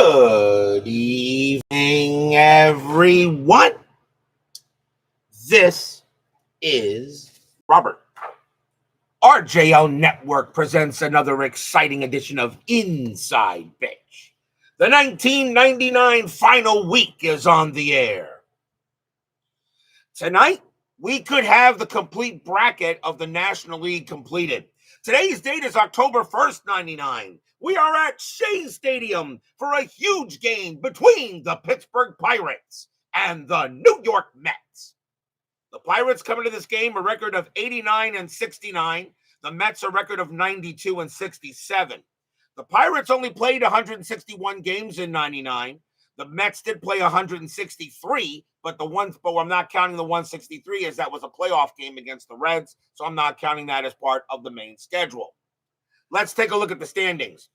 Good evening, everyone. This is Robert. RJO Network presents another exciting edition of Inside Pitch. The 1999 final week is on the air. Tonight, we could have the complete bracket of the National League completed. Today's date is October 1st, 99. We are at Shea Stadium for a huge game between the Pittsburgh Pirates and the New York Mets. The Pirates come into this game a record of 89-69. The Mets a record of 92-67. The Pirates only played 161 games in 99. The Mets did play 163, but I'm not counting the 163 as that was a playoff game against the Reds, so I'm not counting that as part of the main schedule. Let's take a look at the standings.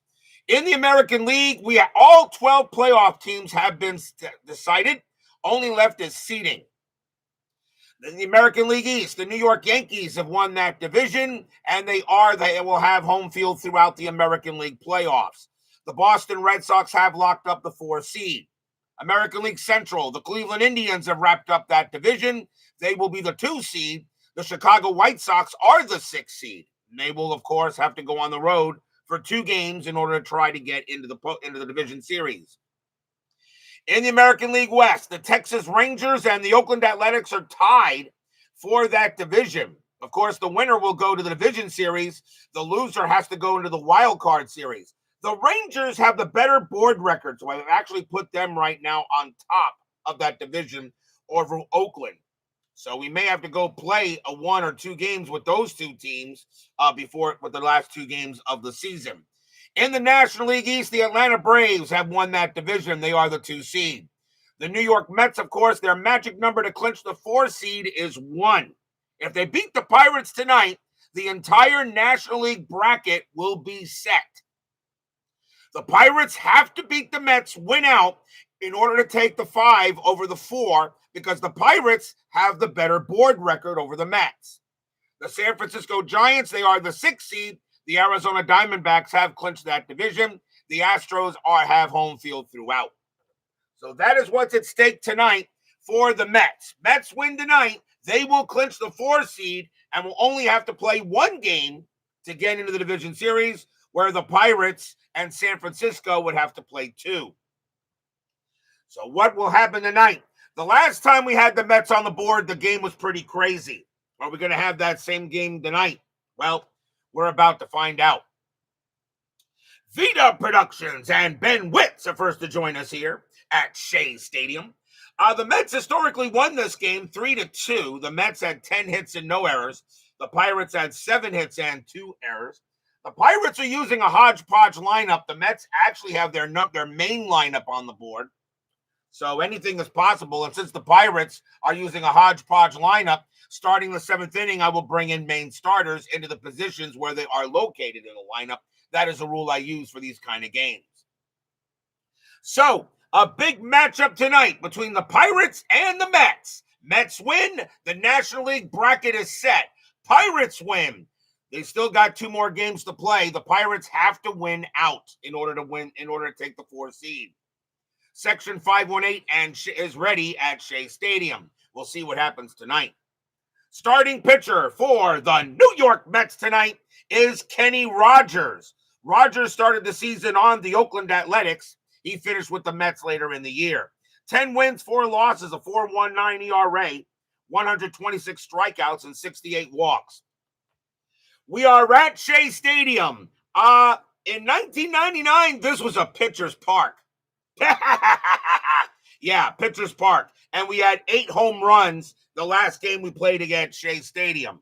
In the American League, all 12 playoff teams have been decided. Only left is seeding. In the American League East, the New York Yankees have won that division, and they will have home field throughout the American League playoffs. The Boston Red Sox have locked up the 4 seed. American League Central, the Cleveland Indians have wrapped up that division. They will be the 2 seed. The Chicago White Sox are the 6 seed. And they will, of course, have to go on the road for 2 games in order to try to get into the division series. In the American League West, the Texas Rangers and the Oakland Athletics are tied for that division. Of course, the winner will go to the division series. The loser has to go into the wild card series. The Rangers have the better board record, so I've actually put them right now on top of that division over Oakland. So we may have to go play 1 or 2 games with those 2 teams with the last 2 games of the season. In the National League East, the Atlanta Braves have won that division. They are the 2 seed. The New York Mets, of course, their magic number to clinch the 4 seed is 1. If they beat the Pirates tonight, the entire National League bracket will be set. The Pirates have to beat the Mets, win out, in order to take the 5 over the 4, because the Pirates have the better board record over the Mets. The San Francisco Giants, they are the 6th seed. The Arizona Diamondbacks have clinched that division. The Astros have home field throughout. So that is what's at stake tonight for the Mets. Mets win tonight, they will clinch the 4 seed and will only have to play 1 game to get into the division series, where the Pirates and San Francisco would have to play 2. So what will happen tonight? The last time we had the Mets on the board, the game was pretty crazy. Are we going to have that same game tonight? Well, we're about to find out. Vita Productions and Ben Witts are first to join us here at Shea Stadium. The Mets historically won this game 3-2. The Mets had 10 hits and no errors. The Pirates had 7 hits and 2 errors. The Pirates are using a hodgepodge lineup. The Mets actually have their main lineup on the board. So anything is possible. And since the Pirates are using a hodgepodge lineup, starting the 7th inning, I will bring in main starters into the positions where they are located in the lineup. That is a rule I use for these kind of games. So, a big matchup tonight between the Pirates and the Mets. Mets win, the National League bracket is set. Pirates win. They still got 2 more games to play. The Pirates have to win out in order to take the 4 seed. Section 518 is ready at Shea Stadium. We'll see what happens tonight. Starting pitcher for the New York Mets tonight is Kenny Rogers. Rogers started the season on the Oakland Athletics. He finished with the Mets later in the year. 10 wins, 4 losses, a 4.19 ERA, 126 strikeouts, and 68 walks. We are at Shea Stadium. In 1999, this was a pitcher's park. Yeah, pitcher's park. And we had 8 home runs the last game we played against Shea Stadium.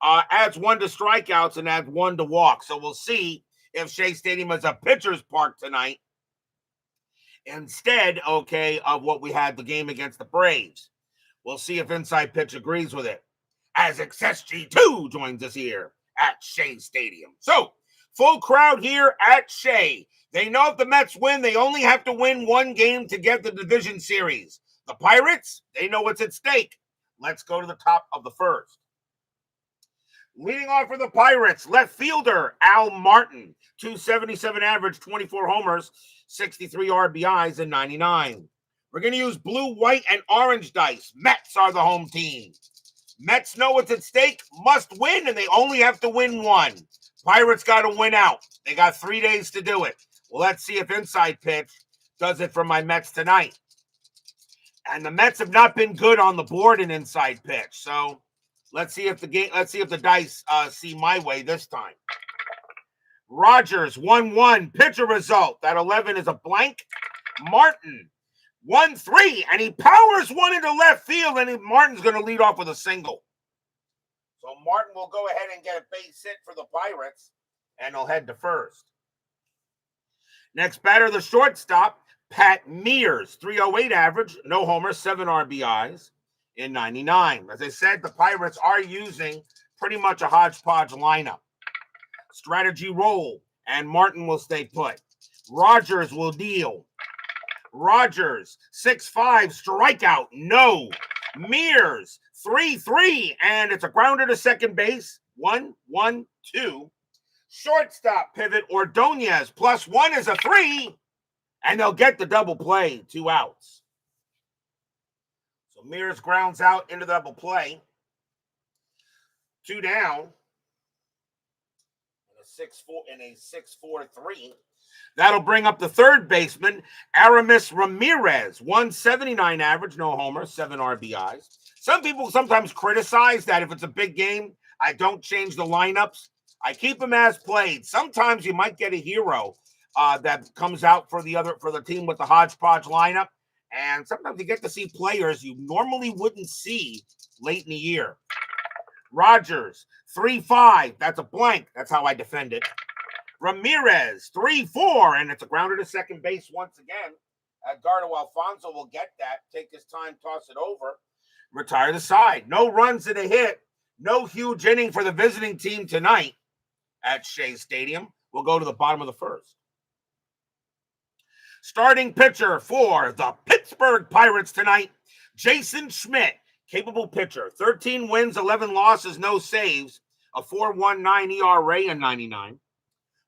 Adds 1 to strikeouts and adds 1 to walks. So we'll see if Shea Stadium is a pitcher's park tonight instead, of what we had the game against the Braves. We'll see if Inside Pitch agrees with it. As XSG2 joins us here at Shea Stadium. So, full crowd here at Shea. They know if the Mets win, they only have to win 1 game to get the division series. The Pirates, they know what's at stake. Let's go to the top of the first. Leading off for the Pirates, left fielder Al Martin, 277 average, 24 homers, 63 RBIs, and 99. We're going to use blue, white, and orange dice. Mets are the home team. Mets know what's at stake, must win, and they only have to win one. Pirates got to win out. They got 3 days to do it. Well, let's see if Inside Pitch does it for my Mets tonight. And the Mets have not been good on the board in Inside Pitch, so let's see if the dice see my way this time. Rogers 1-1 pitcher result. That 11 is a blank. Martin 1-3, and he powers one into left field, and Martin's going to lead off with a single. So Martin will go ahead and get a base hit for the Pirates, and he'll head to first. Next batter, the shortstop, Pat Mears, 308 average, no homers, 7 RBIs in 99. As I said, the Pirates are using pretty much a hodgepodge lineup. Strategy roll, and Martin will stay put. Rogers will deal. Rogers, 6-5, strikeout, no. Mears, 3-3, and it's a grounder to second base. 1-1-2. Shortstop pivot, Ordonez, +1 is a 3, and they'll get the double play, 2 outs. So Mears grounds out into the double play. 2 down. In a 6-4-3. That'll bring up the third baseman, Aramis Ramirez, 179 average, no homer, 7 RBIs. Some people sometimes criticize that if it's a big game, I don't change the lineups. I keep them as played. Sometimes you might get a hero that comes out for the team with the hodgepodge lineup, and sometimes you get to see players you normally wouldn't see late in the year. Rogers, 3-5. That's a blank. That's how I defend it. Ramirez, 3-4, and it's a grounder to second base once again. Edgardo Alfonso will get that, take his time, toss it over, retire the side. No runs and a hit. No huge inning for the visiting team tonight at Shea Stadium. We'll go to the bottom of the first. Starting pitcher for the Pittsburgh Pirates tonight, Jason Schmidt. Capable pitcher, 13 wins, 11 losses, no saves, a 4.19 ERA in 99,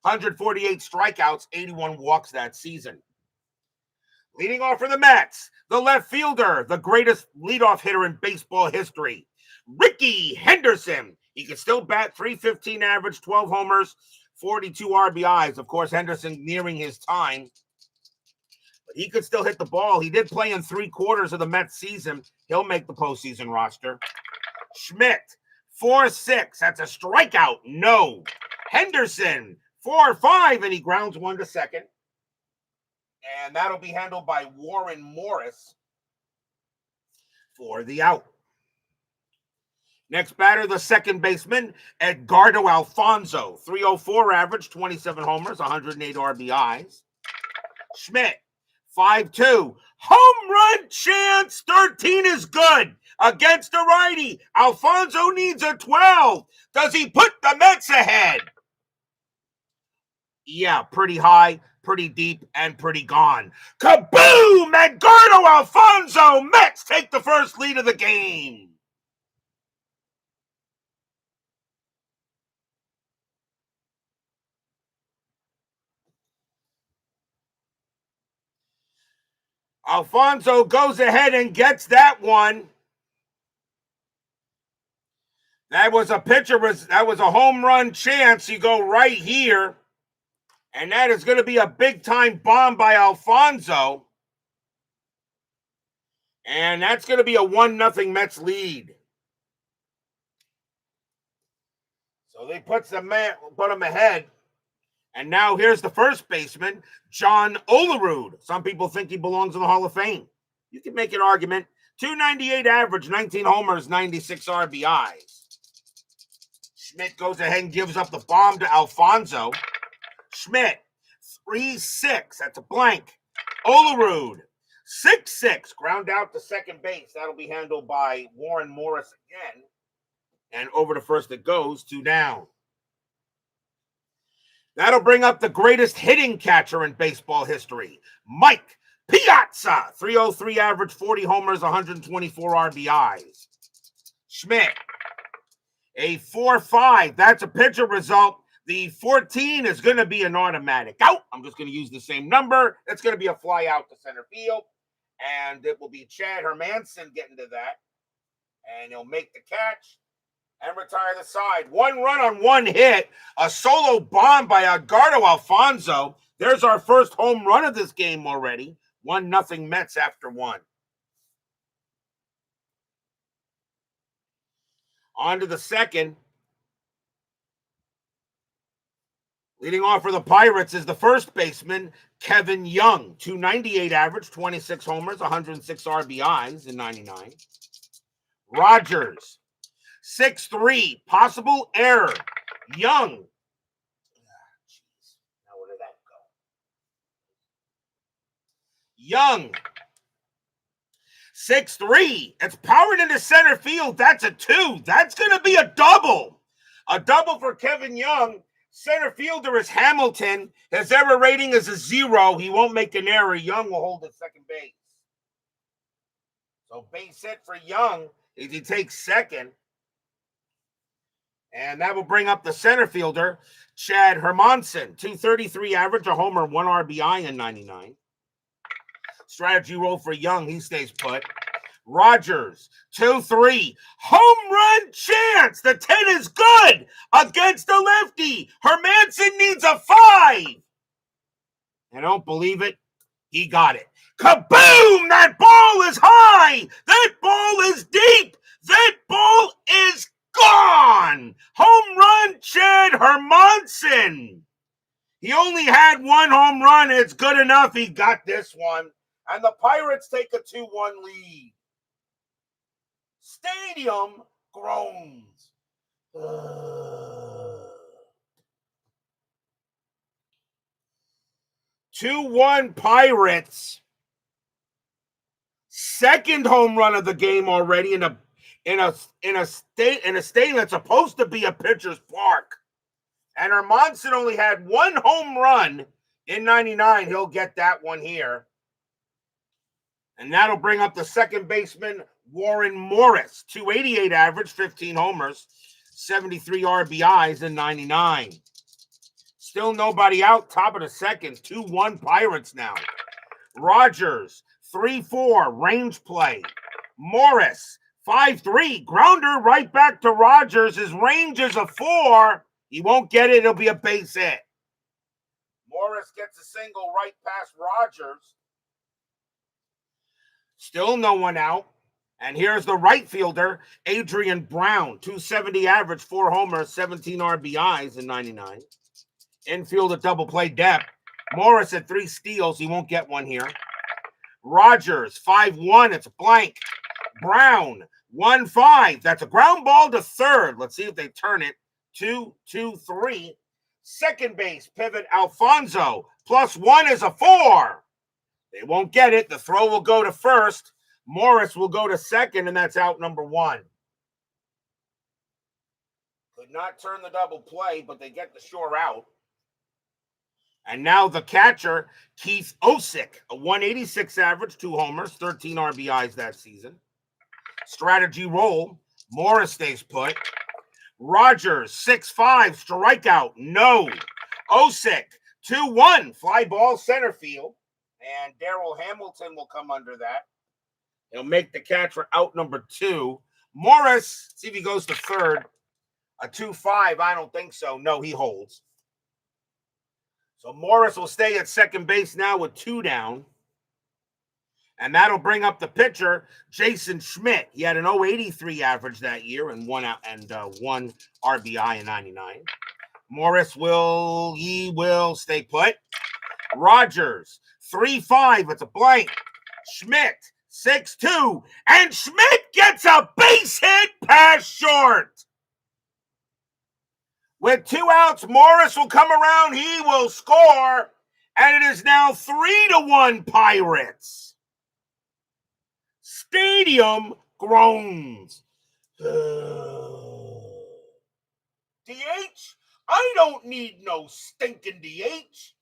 148 strikeouts, 81 walks that season. Leading off for the Mets, the left fielder, the greatest leadoff hitter in baseball history, Ricky Henderson. He can still bat, 315 average, 12 homers, 42 RBIs. Of course, Henderson nearing his time. He could still hit the ball. He did play in 3/4 of the Mets season. He'll make the postseason roster. Schmidt, 4-6. That's a strikeout. No. Henderson, 4-5, and he grounds one to second. And that'll be handled by Warren Morris for the out. Next batter, the second baseman, Edgardo Alfonso, 304 average, 27 homers, 108 RBIs. Schmidt, 5-2. Home run chance. 13 is good. Against a righty. Alfonso needs a 12. Does he put the Mets ahead? Yeah, pretty high, pretty deep, and pretty gone. Kaboom! Edgardo Alfonso. Mets take the first lead of the game. Alfonso goes ahead and gets that one. That was a home run chance. You go right here. And that is going to be a big-time bomb by Alfonso. And that's going to be a 1-0 Mets lead. So they put them ahead. And now here's the first baseman, John Olerud. Some people think he belongs in the Hall of Fame. You can make an argument. 298 average, 19 homers, 96 RBIs. Schmidt goes ahead and gives up the bomb to Alfonso. Schmidt, 3-6. That's a blank. Olerud, 6-6. Ground out to second base. That'll be handled by Warren Morris again. And over to first it goes, 2 down. That'll bring up the greatest hitting catcher in baseball history, Mike Piazza, 303 average, 40 homers, 124 RBIs. Schmidt, A 4-5. That's a pitcher result. The 14 is going to be an automatic out. I'm just going to use the same number. It's going to be a fly out to center field. And it will be Chad Hermanson getting to that. And he'll make the catch and retire the side. 1 run on 1 hit. A solo bomb by Edgardo Alfonso. There's our first home run of this game already. 1-0 Mets after 1. On to the second. Leading off for the Pirates is the first baseman, Kevin Young. 298 average, 26 homers, 106 RBIs in 99. Rogers, 6'3", possible error. Young. Now where did that go? Young. 6'3". It's powered into center field. That's a 2. That's going to be a double. A double for Kevin Young. Center fielder is Hamilton. His error rating is a 0. He won't make an error. Young will hold at second base. So base hit for Young if he takes second. And that will bring up the center fielder, Chad Hermanson. 233 average, a homer, 1 RBI in 99. Strategy roll for Young. He stays put. Rogers, 2-3. Home run chance. The 10 is good against the lefty. Hermanson needs a 5. I don't believe it. He got it. Kaboom! That ball is high. That ball is deep. That ball is gone. Home run, Chad Hermanson. He only had 1 home run. It's good enough. He got this one. And the Pirates take a 2-1 lead. Stadium groans. 2-1 Pirates. Second home run of the game already in a stadium that's supposed to be a pitcher's park. And Hermanson only had 1 home run in 99. He'll get that one here. And that'll bring up the second baseman, Warren Morris. 288 average, 15 homers, 73 RBIs in 99. Still nobody out, top of the second. 2-1 Pirates now. Rogers, 3-4, range play. Morris, 5-3, grounder right back to Rogers. His range is a 4. He won't get it. It'll be a base hit. Morris gets a single right past Rogers. Still no one out. And here's the right fielder, Adrian Brown. 270 average, 4 homers, 17 RBIs in 99. Infield at double play depth. Morris at 3 steals. He won't get one here. Rogers, 5-1. It's a blank. Brown, 1-5. That's a ground ball to third. Let's see if they turn it. 2-2-3. Second base, pivot Alfonso. +1 is a 4. They won't get it. The throw will go to first. Morris will go to second, and that's out number 1. Could not turn the double play, but they get the sure out. And now the catcher, Keith Osick, a 186 average, 2 homers, 13 RBIs that season. Strategy roll. Morris stays put. Rogers, 6-5, strikeout, no. Osick, 2-1, fly ball center field. And Darrell Hamilton will come under that. He'll make the catch for out number 2. Morris, see if he goes to third. A 2-5, I don't think so. No, he holds. So Morris will stay at second base now with 2 down. And that'll bring up the pitcher, Jason Schmidt. He had an 083 average that year and 1 RBI in 99. Morris will stay put. Rogers, 3-5. It's a blank. Schmidt, 6-2. And Schmidt gets a base hit past short. With 2 outs, Morris will come around. He will score. And it is now 3-1 Pirates. Stadium groans. DH? I don't need no stinking DH.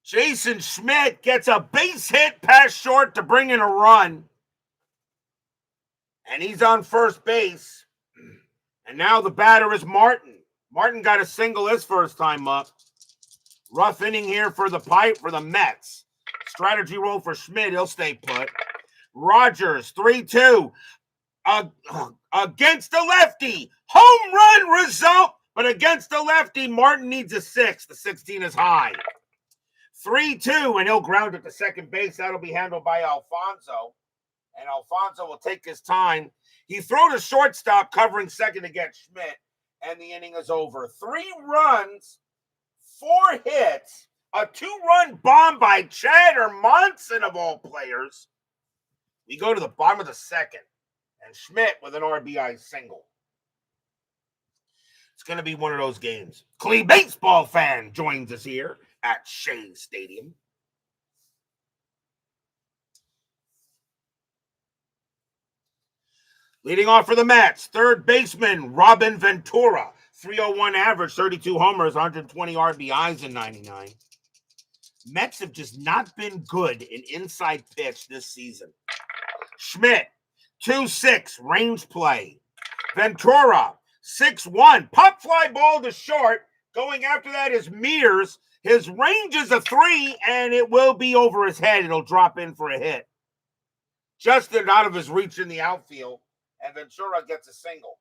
Jason Schmidt gets a base hit past short to bring in a run. And he's on first base. And now the batter is Martin. Martin got a single his first time up. Rough inning here for the Mets. Strategy roll for Schmidt. He'll stay put. Rogers, 3-2. Against the lefty. Home run result. But against the lefty, Martin needs a 6. The 16 is high. 3-2, and he'll ground it to second base. That'll be handled by Alfonso. And Alfonso will take his time. He threw to shortstop, covering second against Schmidt, and the inning is over. 3 runs, 4 hits, a 2-run bomb by Chad Hermanson of all players. We go to the bottom of the second, and Schmidt with an RBI single. It's going to be one of those games. Clee baseball fan joins us here at Shea Stadium. Leading off for the Mets, third baseman Robin Ventura. 301 average, 32 homers, 120 RBIs in 99. Mets have just not been good in inside pitch this season. Schmidt, 2-6, range play. Ventura, 6-1, pop fly ball to short. Going after that is Mears. His range is a 3, and it will be over his head. It'll drop in for a hit. Just out of his reach in the outfield, and Ventura gets a single.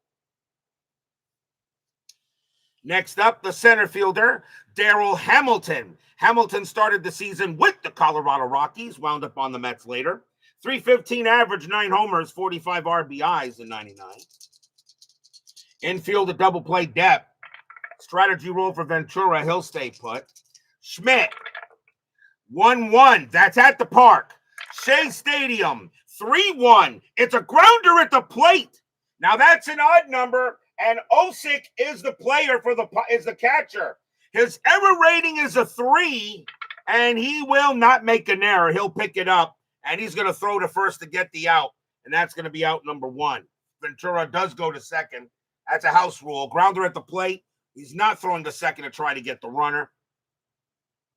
Next up, the center fielder, Darryl Hamilton. Hamilton started the season with the Colorado Rockies, wound up on the Mets later. 315 average, 9 homers, 45 RBIs in 99. Infield, a double play depth. Strategy roll for Ventura, he'll stay put. Schmidt, 1-1, that's at the park. Shea Stadium, 3-1. It's a grounder at the plate. Now that's an odd number, and Osick is the player is the catcher. His error rating is a 3, and he will not make an error. He'll pick it up, and he's going to throw to first to get the out, and that's going to be out number 1. Ventura does go to second. That's a house rule. Grounder at the plate. He's not throwing to second to try to get the runner.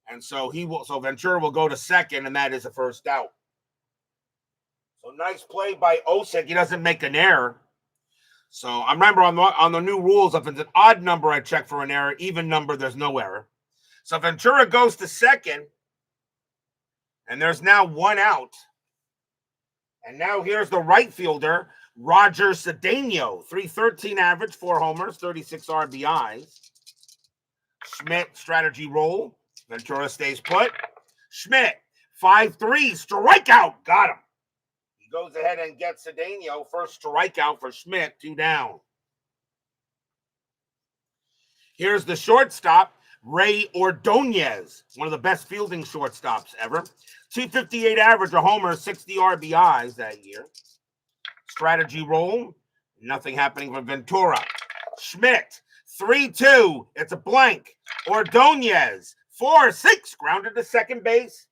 And so Ventura will go to second, and that is a first out. So nice play by Osick. He doesn't make an error. So I remember on the new rules, if it's an odd number, I check for an error. Even number, there's no error. So Ventura goes to second, and there's now 1 out. And now here's the right fielder, Roger Cedeno. 313 average, 4 homers, 36 RBIs. Schmidt, strategy roll. Ventura stays put. Schmidt, 5-3, strikeout. Got him. He goes ahead and gets Cedeno. First strikeout for Schmidt, 2 down. Here's the shortstop, Ray Ordonez, one of the best fielding shortstops ever. 258 average, a homer, 60 RBIs that year. Strategy roll. Nothing happening for Ventura. Schmidt, 3-2. It's a blank. Ordonez, 4-6. Grounded to second base.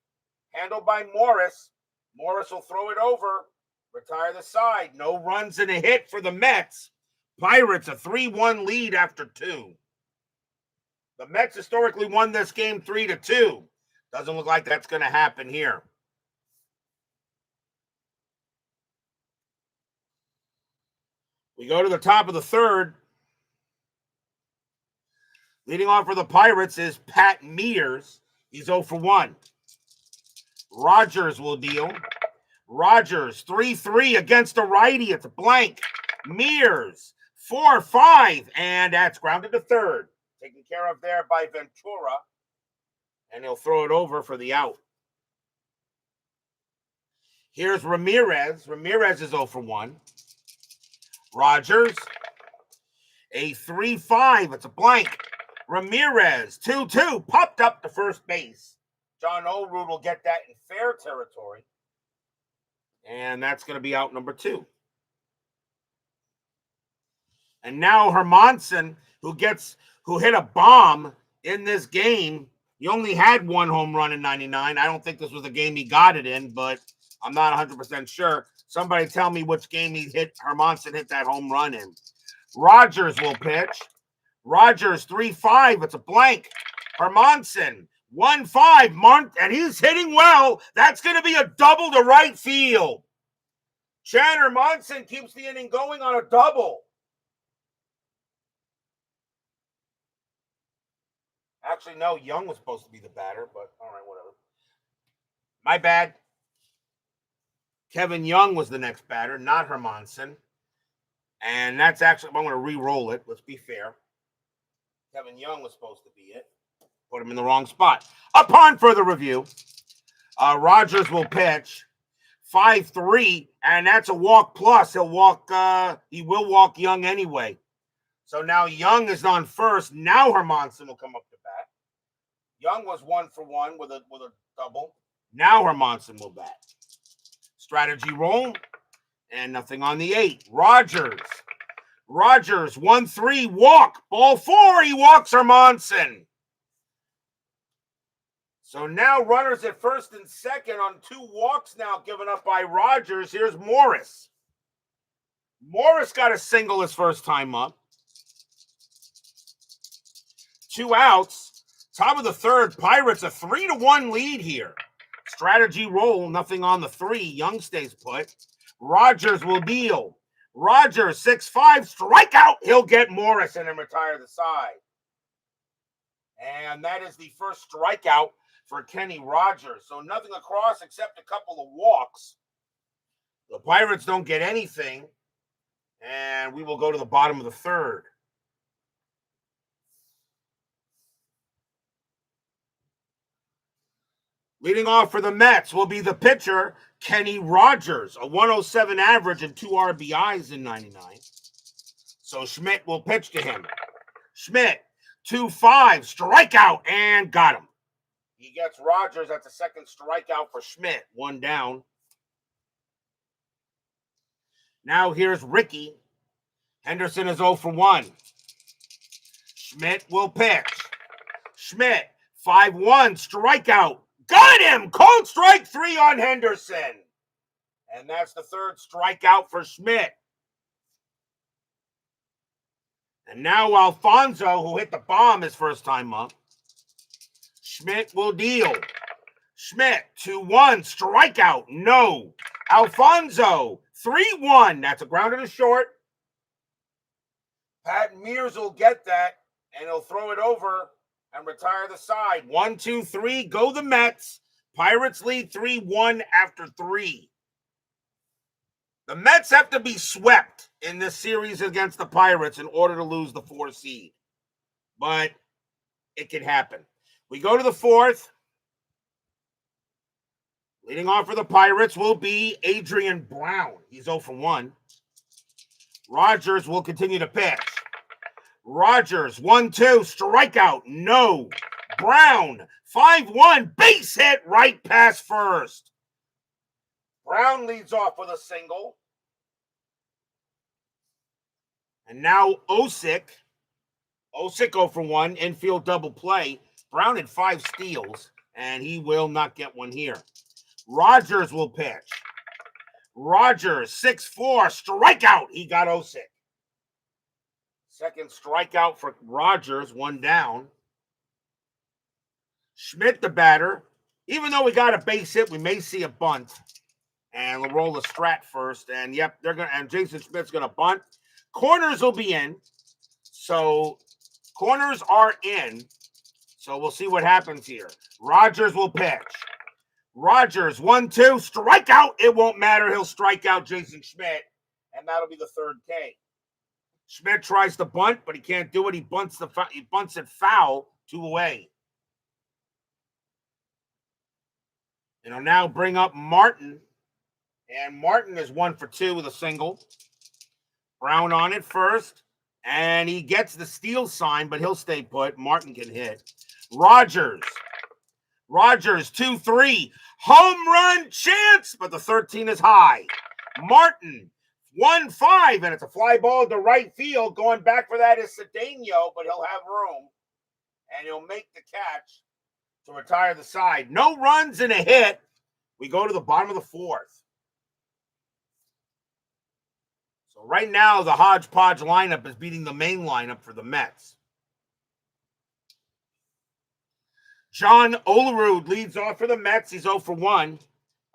Handled by Morris. Morris will throw it over. Retire the side. No runs and a hit for the Mets. Pirates a 3-1 lead after 2. The Mets historically won this game 3-2. Doesn't look like that's going to happen here. We go to the top of the third. Leading off for the Pirates is Pat Mears. He's 0 for 1. Rogers will deal. Rogers, 3-3 against a righty. It's a blank. Mears, 4-5. And that's grounded to third. Taken care of there by Ventura. And he'll throw it over for the out. Here's Ramirez. Ramirez is 0 for 1. Rogers, a 3-5. It's a blank. Ramirez, 2-2. Popped up to first base. John Olerud will get that in fair territory. And that's going to be out number 2. And now Hermanson, who hit a bomb in this game. He only had 1 home run in 99. I don't think this was the game he got it in, but I'm not 100% sure. Somebody tell me which game Hermanson hit that home run in. Rogers will pitch. Rogers, 3-5. It's a blank. Hermanson, 1-5. And he's hitting well. That's going to be a double to right field. Chad Hermanson keeps the inning going on a double. Actually, no, Young was supposed to be the batter, but all right, whatever. My bad. Kevin Young was the next batter, not Hermanson. And that's actually, I'm going to re-roll it. Let's be fair. Kevin Young was supposed to be it. Put him in the wrong spot. Upon further review, Rogers will pitch 5-3, and that's a walk plus. He will walk Young anyway. So now Young is on first. Now Hermanson will come up to bat. Young was 1 for 1 with a double. Now Hermanson will bat. Strategy roll, and nothing on the 8. Rogers, 1-3, walk. Ball 4, he walks Hermanson. So now runners at first and second on 2 walks now given up by Rogers. Here's Morris. Morris got a single his first time up. 2 outs. Top of the third, Pirates a 3-1 lead here. Strategy roll, nothing on the 3. Young stays put. Rogers will deal. Rogers, 6-5, strikeout. He'll get Morris and then retire the side. And that is the first strikeout for Kenny Rogers. So nothing across except a couple of walks. The Pirates don't get anything. And we will go to the bottom of the third. Leading off for the Mets will be the pitcher, Kenny Rogers, a 107 average and 2 RBIs in 99. So Schmidt will pitch to him. Schmidt, 2-5, strikeout, and got him. He gets Rogers. That's a second strikeout for Schmidt. 1 down. Now here's Ricky. Henderson is 0 for 1. Schmidt will pitch. Schmidt, 5-1, strikeout. Got him! Cold strike 3 on Henderson. And that's the third strikeout for Schmidt. And now Alfonso, who hit the bomb his first time up. Schmidt will deal. Schmidt, 2-1, strikeout, no. Alfonso, 3-1. That's a grounder to short. Pat Mears will get that, and he'll throw it over and retire the side. 1-2-3, go the Mets. Pirates lead 3-1 after 3. The Mets have to be swept in this series against the Pirates in order to lose the 4 seed. But it can happen. We go to the 4th. Leading off for the Pirates will be Adrian Brown. He's 0 for 1. Rogers will continue to pitch. Rogers, 1-2, strikeout, no. Brown, 5-1, base hit right past first. Brown leads off with a single. And now Osick 0 for 1, infield double play. Brown had 5 steals, and he will not get one here. Rogers will pitch. Rogers, 6-4, strikeout. He got Osick. Second strikeout for Rogers, 1 down. Schmidt, the batter. Even though we got a base hit, we may see a bunt. And we'll roll the strat first. And yep, and Jason Schmidt's gonna bunt. Corners will be in. So corners are in. So we'll see what happens here. Rogers will pitch. Rogers, 1-2, strikeout. It won't matter. He'll strike out Jason Schmidt. And that'll be the third K. Schmidt tries to bunt, but he can't do it. He bunts it foul, 2 away. And I'll now bring up Martin. And Martin is 1 for 2 with a single. Brown on it first. And he gets the steal sign, but he'll stay put. Martin can hit. Rogers, 2-3. Home run chance, but the 13 is high. Martin, 1-5, and it's a fly ball to right field. Going back for that is Cedeno, but he'll have room. And he'll make the catch to retire the side. No runs and a hit. We go to the bottom of the 4th. So right now, the hodgepodge lineup is beating the main lineup for the Mets. John Olerud leads off for the Mets. He's 0 for 1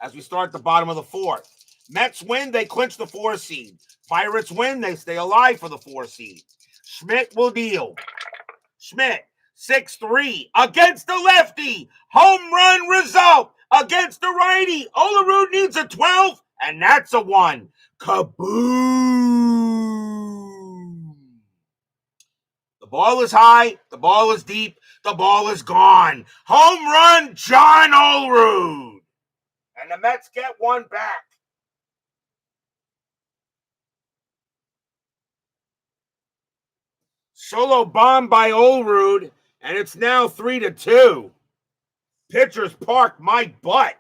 as we start the bottom of the 4th. Mets win, they clinch the 4 seed. Pirates win, they stay alive for the 4 seed. Schmidt will deal. Schmidt, 6-3 against the lefty. Home run result against the righty. Olerud needs a 12, and that's a 1. Kaboom! The ball is high. The ball is deep. The ball is gone. Home run, John Olerud. And the Mets get one back. Solo bomb by Olerud, and it's now 3-2. Pitchers park my butt.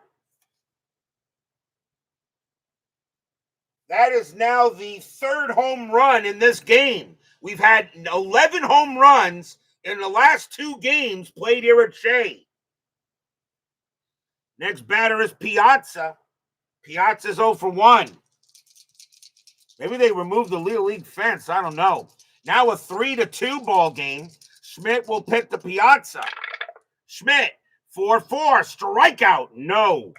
That is now the third home run in this game. We've had 11 home runs in the last 2 games played here at Shea. Next batter is Piazza. Piazza's 0 for 1. Maybe they removed the Little League fence. I don't know. Now a 3-2 ball game. Schmidt will pick the Piazza. Schmidt, 4-4, strikeout. No.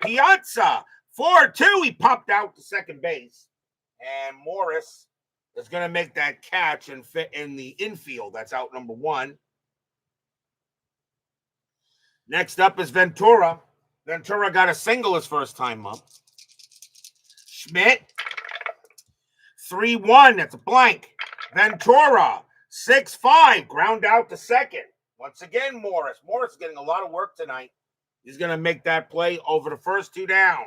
Piazza, 4-2. He popped out to second base. And Morris is going to make that catch and fit in the infield. That's out number 1. Next up is Ventura. Ventura got a single his first time up. Schmidt, 3-1. That's a blank. Ventura, 6-5. Ground out to second. Once again, Morris. Morris is getting a lot of work tonight. He's going to make that play over the first 2 down.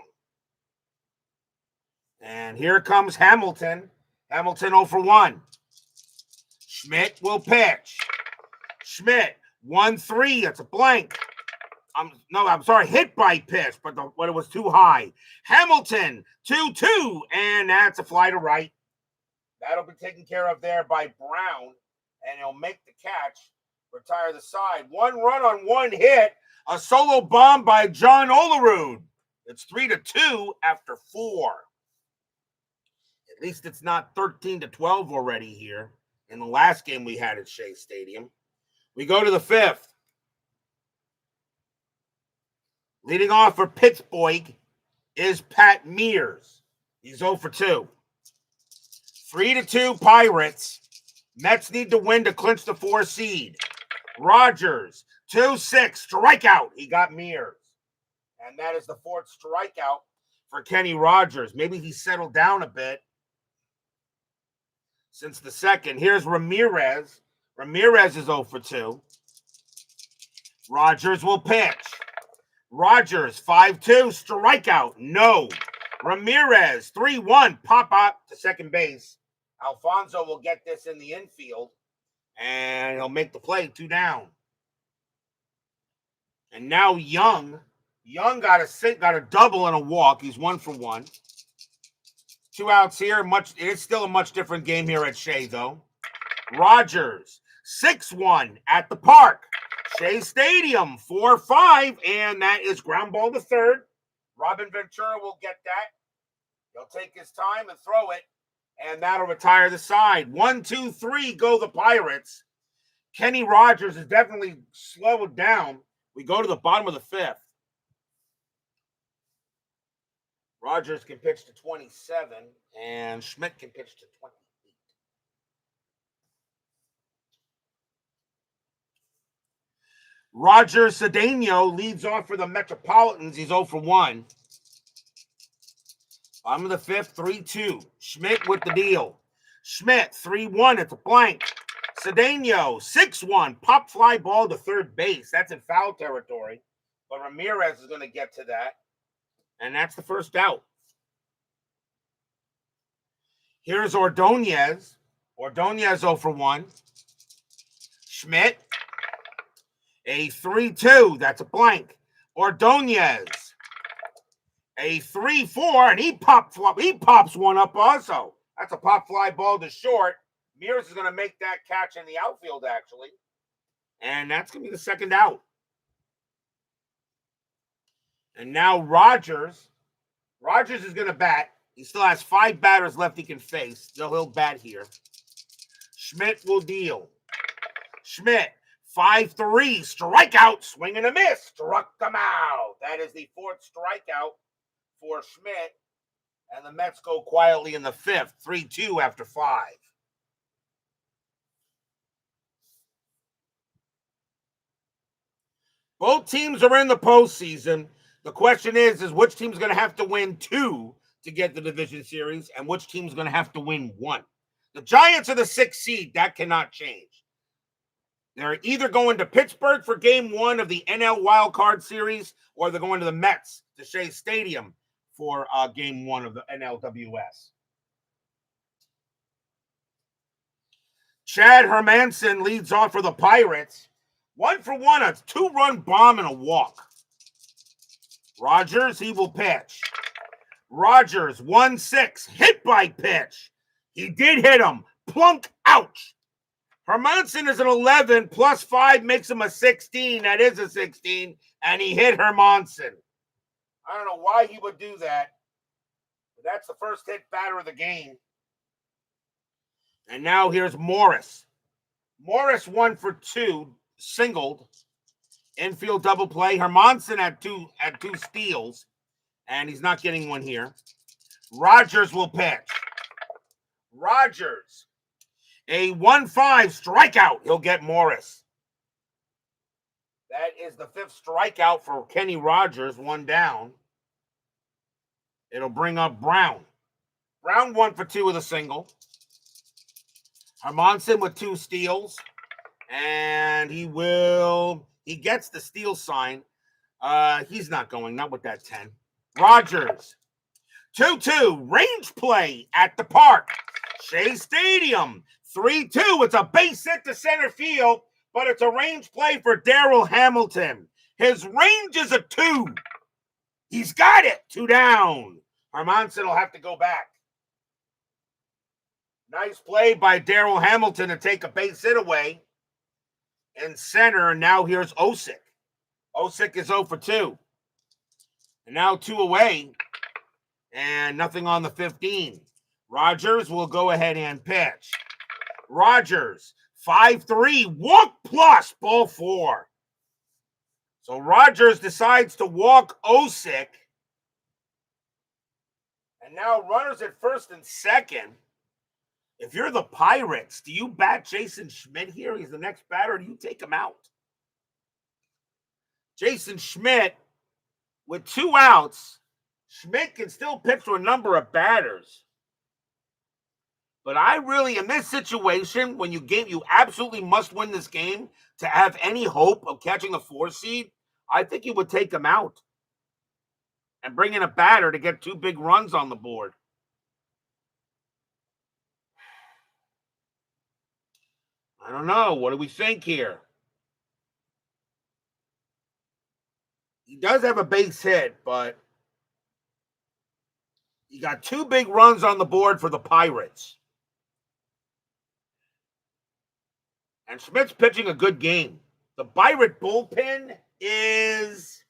And here comes Hamilton. Hamilton 0 for 1. Schmidt will pitch. Schmidt, 1-3. That's a blank. I'm sorry, hit by pitch, but it was too high. Hamilton, 2-2, and that's a fly to right. That'll be taken care of there by Brown, and he'll make the catch, retire the side. 1 run on 1 hit, a solo bomb by John Olerud. It's 3-2 after 4. At least it's not 13-12 already here in the last game we had at Shea Stadium. We go to the 5th. Leading off for Pittsburgh is Pat Mears. He's 0 for 2. 3-2 Pirates. Mets need to win to clinch the 4 seed. Rogers, 2-6, strikeout. He got Mears. And that is the 4th strikeout for Kenny Rogers. Maybe he settled down a bit since the second. Here's Ramirez. Ramirez is 0 for 2. Rogers will pitch. Rogers, 5-2, strikeout. No. Ramirez, 3-1, pop up to second base. Alfonso will get this in the infield, and he'll make the play, 2 down. And now Young. Young got a double and a walk. He's 1 for 1. 2 outs here. It's still a much different game here at Shea, though. Rogers, 6-1 at the park. Shea Stadium, 4-5, and that is ground ball to third. Robin Ventura will get that. He'll take his time and throw it, and that'll retire the side. 1, 2, 3 go the Pirates. Kenny Rogers is definitely slowed down. We go to the bottom of the 5th. Rogers can pitch to 27, and Schmidt can pitch to 28. Roger Cedeno leads off for the Metropolitans. He's 0 for 1. Bottom of the 5th, 3-2. Schmidt with the deal. Schmidt, 3-1. It's a blank. Cedeno, 6-1. Pop fly ball to third base. That's in foul territory. But Ramirez is going to get to that. And that's the first out. Here's Ordonez. Ordonez 0 for 1. Schmidt. A 3-2, that's a blank. Ordonez, a 3-4, and he pops one up also. That's a pop fly ball to short. Mears is going to make that catch in the outfield, actually. And that's going to be the second out. And now Rogers. Rogers is going to bat. He still has 5 batters left he can face. So he'll bat here. Schmidt will deal. Schmidt. 5-3, strikeout, swing and a miss, struck them out. That is the 4th strikeout for Schmidt. And the Mets go quietly in the 5th, 3-2 after 5. Both teams are in the postseason. The question is which team's going to have to win 2 to get the division series, and which team's going to have to win 1. The Giants are the 6th seed. That cannot change. They're either going to Pittsburgh for game 1 of the NL Wild Card Series, or they're going to the Mets, to Shea Stadium, for game 1 of the NLWS. Chad Hermanson leads off for the Pirates. 1-for-1, a 2-run bomb and a walk. Rogers, he will pitch. Rogers, 1-6, hit by pitch. He did hit him. Plunk, ouch. Hermanson is an 11, plus 5 makes him a 16. That is a 16, and he hit Hermanson. I don't know why he would do that, but that's the first hit batter of the game. And now here's Morris. Morris 1-for-2, singled. Infield double play. Hermanson had two steals, and he's not getting one here. Rogers will pitch. Rogers, a 1-5 strikeout. He'll get Morris. That is the 5th strikeout for Kenny Rogers, 1 down. It'll bring up Brown. Brown 1-for-2 with a single. Hermanson with 2 steals. And he gets the steal sign. He's not going, not with that 10. Rogers, 2-2, range play at the park. Shea Stadium, 3-2. It's a base hit to center field, but it's a range play for Darryl Hamilton. His range is a 2. He's got it. 2 down. Hermanson will have to go back. Nice play by Darryl Hamilton to take a base hit away. In center, and now here's Osick. Osick is 0-for-2. And now 2 away. And nothing on the 15. Rogers will go ahead and pitch. Rogers, 5-3, walk plus, ball 4. So Rogers decides to walk Osick. And now runners at first and second. If you're the Pirates, do you bat Jason Schmidt here? He's the next batter. Or do you take him out? Jason Schmidt, with 2 outs, Schmidt can still pitch to a number of batters. But I really, in this situation, when you absolutely must win this game to have any hope of catching a 4 seed, I think you would take him out and bring in a batter to get 2 big runs on the board. I don't know. What do we think here? He does have a base hit, but he got 2 big runs on the board for the Pirates. And Schmidt's pitching a good game. The Pirate bullpen isn't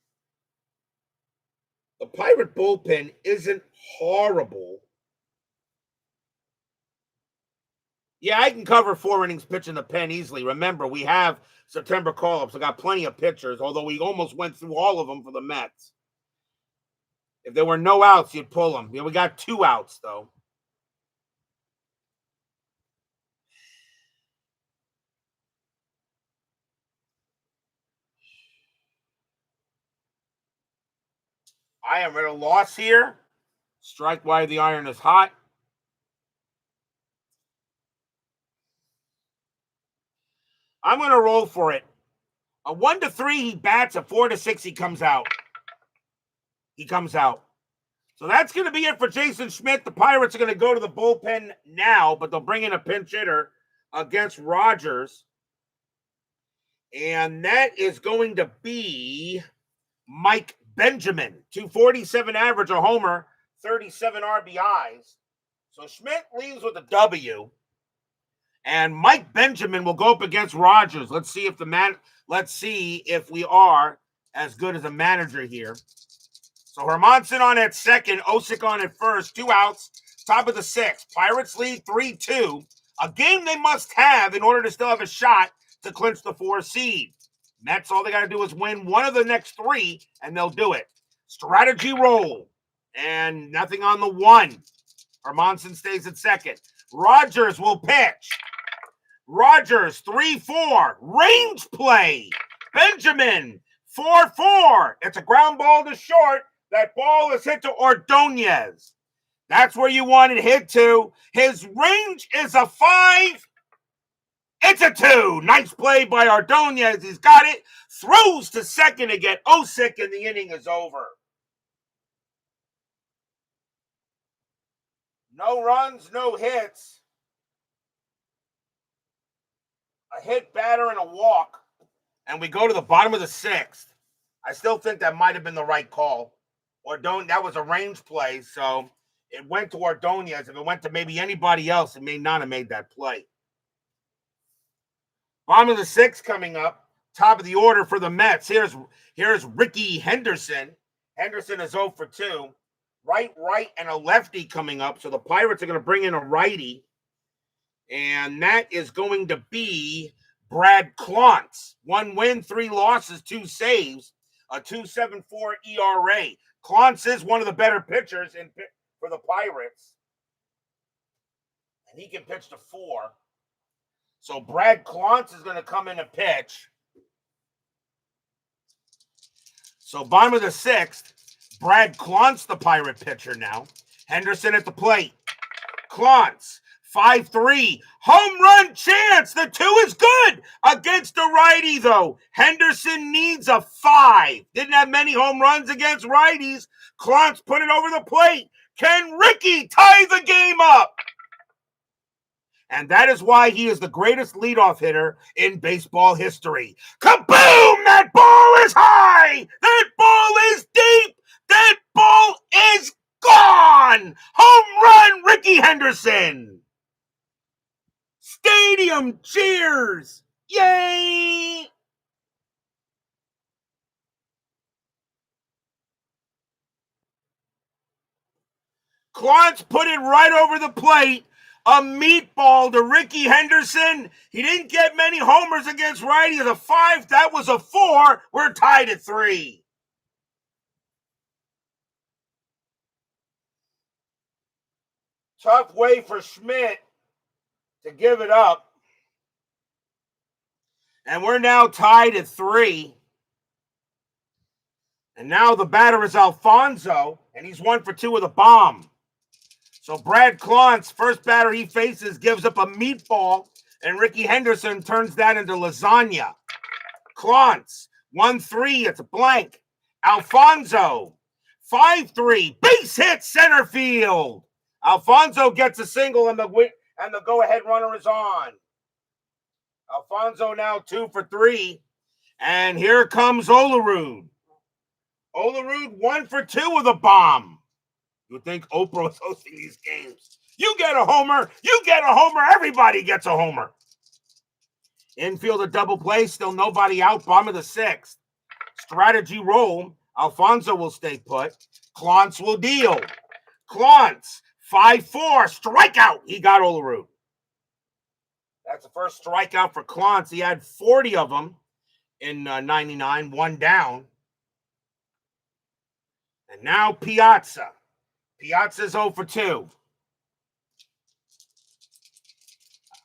horrible. Yeah, I can cover 4 innings pitching the pen easily. Remember, we have September call-ups. I got plenty of pitchers, although we almost went through all of them for the Mets. If there were no outs, you'd pull them. We got 2 outs, though. I am at a loss here. Strike while the iron is hot. I'm going to roll for it. A 1-3, he bats. A 4-6, he comes out. So that's going to be it for Jason Schmidt. The Pirates are going to go to the bullpen now, but they'll bring in a pinch hitter against Rogers. And that is going to be Mike Benjamin. 247 average, a homer, 37 RBIs. So Schmidt leaves with a W. And Mike Benjamin will go up against Rogers. Let's see if we are as good as a manager here. So Hermanson on at second, Osick on at first, 2 outs, top of the 6th. Pirates lead 3-2. A game they must have in order to still have a shot to clinch the 4 seed. Mets, all they got to do is win 1 of the next 3, and they'll do it. Strategy roll. And nothing on the 1. Hermanson stays at second. Rogers will pitch. Rogers, 3-4. Range play. Benjamin, 4-4. It's a ground ball to short. That ball is hit to Ordonez. That's where you want it hit to. His range is a 5. It's a 2. Nice play by Ordonez. He's got it. Throws to second to get Osick, and the inning is over. No runs, no hits. A hit batter and a walk. And we go to the bottom of the 6th. I still think that might have been the right call. That was a range play, so it went to Ordonez. If it went to maybe anybody else, it may not have made that play. Bottom of the 6th coming up. Top of the order for the Mets. Here's Ricky Henderson. Henderson is 0 for 2. Right, and a lefty coming up. So the Pirates are going to bring in a righty. And that is going to be Brad Klontz. 1 win, 3 losses, 2 saves. A 2.74 ERA. Klontz is one of the better pitchers for the Pirates. And he can pitch to 4. So Brad Klontz is going to come in and pitch. So bottom of the 6th, Brad Klontz, the Pirate pitcher now. Henderson at the plate. Klontz, 5-3. Home run chance. The 2 is good against a righty, though. Henderson needs a 5. Didn't have many home runs against righties. Klontz put it over the plate. Can Ricky tie the game up? And that is why he is the greatest leadoff hitter in baseball history. Kaboom! That ball is high! That ball is deep! That ball is gone! Home run, Ricky Henderson! Stadium cheers! Yay! Klontz put it right over the plate. A meatball to Ricky Henderson. He didn't get many homers against righties. A 5. That was a 4. We're tied at 3. Tough way for Schmidt to give it up. And we're now tied at 3. And now the batter is Alfonso, and he's 1 for 2 with a bomb. So Brad Klontz, first batter he faces, gives up a meatball, and Ricky Henderson turns that into lasagna. Klontz, 1-3, it's a blank. Alfonso, 5-3, base hit center field. Alfonso gets a single, and the go-ahead runner is on. Alfonso now 2 for 3, and here comes Olerud. Olerud 1 for 2 with a bomb. You would think Oprah was hosting these games. You get a homer. You get a homer. Everybody gets a homer. Infield a double play. Still nobody out. Bottom of the 6th. Strategy roll. Alfonso will stay put. Klontz will deal. Klontz, 5-4. Strikeout. He got Olerud. That's the first strikeout for Klontz. He had 40 of them in 99. 1 down. And now Piazza. Piazza's 0 for 2.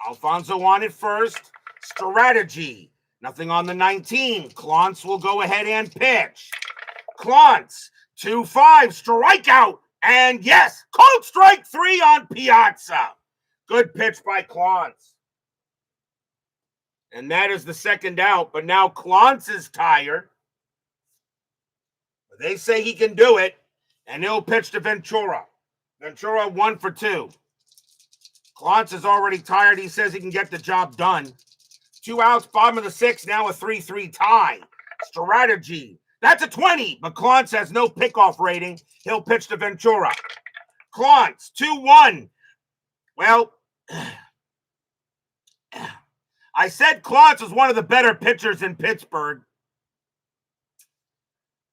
Alfonso on it first. Strategy. Nothing on the 19. Klontz will go ahead and pitch. Klontz, 2-5. Strikeout. And yes, called strike 3 on Piazza. Good pitch by Klontz. And that is the second out. But now Klontz is tired. They say he can do it. And he'll pitch to Ventura. Ventura 1 for 2. Klontz is already tired. He says he can get the job done. 2 outs, bottom of the 6th, now a 3-3 tie. Strategy. That's a 20, but Klontz has no pickoff rating. He'll pitch to Ventura. Klontz, 2-1. Well, I said Klontz was one of the better pitchers in Pittsburgh.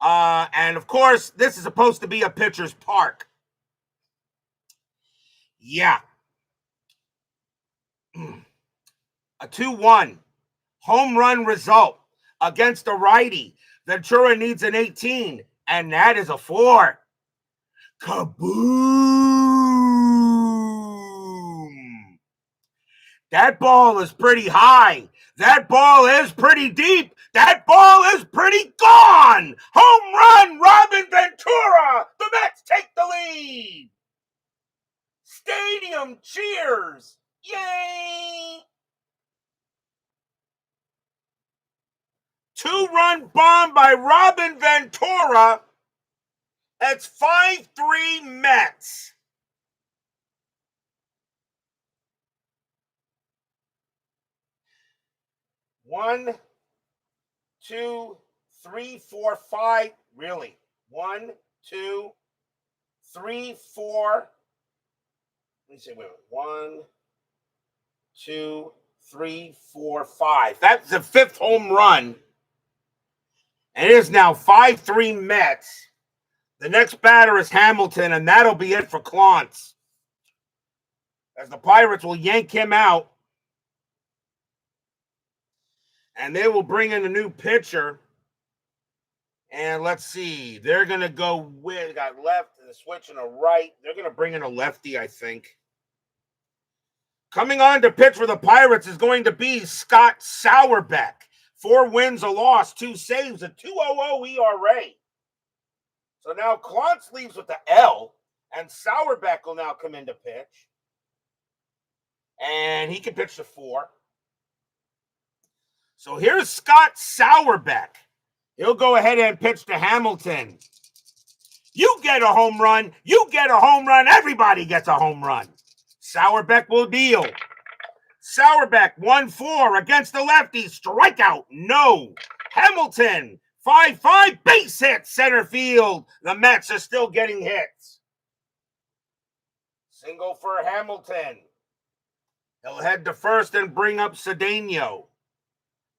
And of course, this is supposed to be a pitcher's park. Yeah. A 2-1 home run result against a righty. Ventura needs an 18, and that is a 4. Kaboom! That ball is pretty high. That ball is pretty deep. That ball is pretty gone. Home run, Robin Ventura. The Mets take the lead. Stadium cheers. Yay! 2-run bomb by Robin Ventura. That's 5-3 Mets. One, two, three, four, five. Really? 1, 2, 3, 4. Let me see. Wait. 1, 2, 3, 4, 5. That's the 5th home run. And it is now 5-3 Mets. The next batter is Hamilton, and that'll be it for Clontz, as the Pirates will yank him out. And they will bring in a new pitcher. And let's see. They're going to go with, got left and a switch and a right. They're going to bring in a lefty, I think. Coming on to pitch for the Pirates is going to be Scott Sauerbeck. 4 wins, a loss, 2 saves, a 2.00 ERA. So now Clontz leaves with the L, and Sauerbeck will now come in to pitch. And he can pitch to 4. So here's Scott Sauerbeck. He'll go ahead and pitch to Hamilton. You get a home run. You get a home run. Everybody gets a home run. Sauerbeck will deal. Sauerbeck, 1-4 against the lefty. Strikeout, no. Hamilton, 5-5, base hit, center field. The Mets are still getting hits. Single for Hamilton. He'll head to first and bring up Cedeno.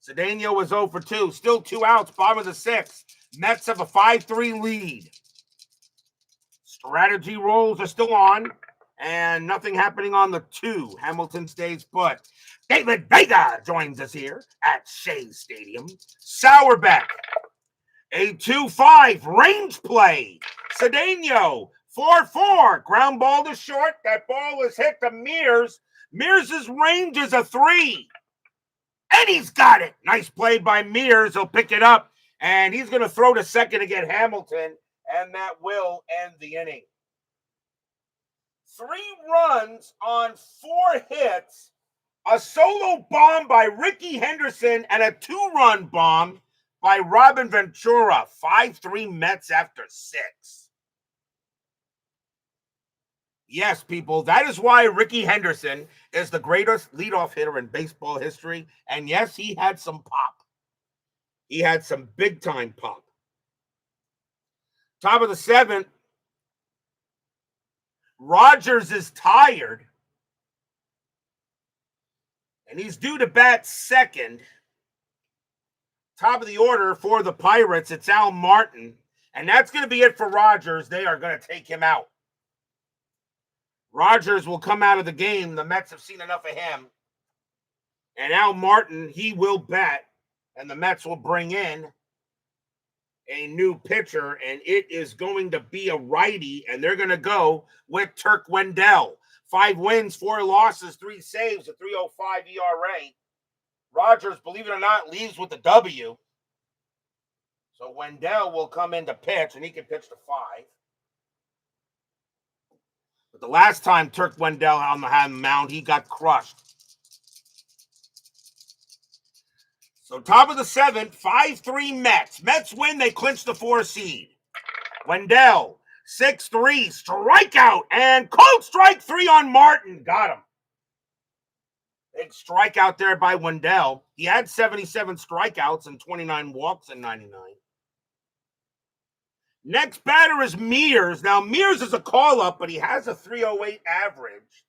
Cedeno was 0 for 2. Still 2 outs, bottom of the 6th. Mets have a 5-3 lead. Strategy rolls are still on, and nothing happening on the 2. Hamilton stays put. David Vega joins us here at Shea Stadium. Sauerbeck, a 2-5 range play. Cedeno, 4-4. Ground ball to short. That ball is hit to Mears. Mears' range is a 3. And he's got it. Nice play by Mears. He'll pick it up, and he's going to throw to second to get Hamilton, and that will end the inning. 3 runs on 4 hits, a solo bomb by Ricky Henderson, and a 2-run bomb by Robin Ventura. 5-3 Mets after 6. Yes, people, that is why Ricky Henderson is the greatest leadoff hitter in baseball history. And yes, he had some pop. He had some big-time pop. Top of the 7th, Rogers is tired. And he's due to bat second. Top of the order for the Pirates, it's Al Martin. And that's going to be it for Rogers. They are going to take him out. Rogers will come out of the game. The Mets have seen enough of him. And Al Martin, he will bat. And the Mets will bring in a new pitcher. And it is going to be a righty. And they're going to go with Turk Wendell. 5 wins, 4 losses, 3 saves, a 3.05 ERA. Rogers, believe it or not, leaves with a W. So Wendell will come in to pitch, and he can pitch to 5. But the last time Turk Wendell on the mound, he got crushed. So top of the 7th, 5-3 Mets. Mets win, they clinch the 4 seed. Wendell, 6-3, strikeout, and cold strike 3 on Martin. Got him. Big strikeout there by Wendell. He had 77 strikeouts and 29 walks in 99. Next batter is Mears. Now, Mears is a call-up, but he has a 3.08 average.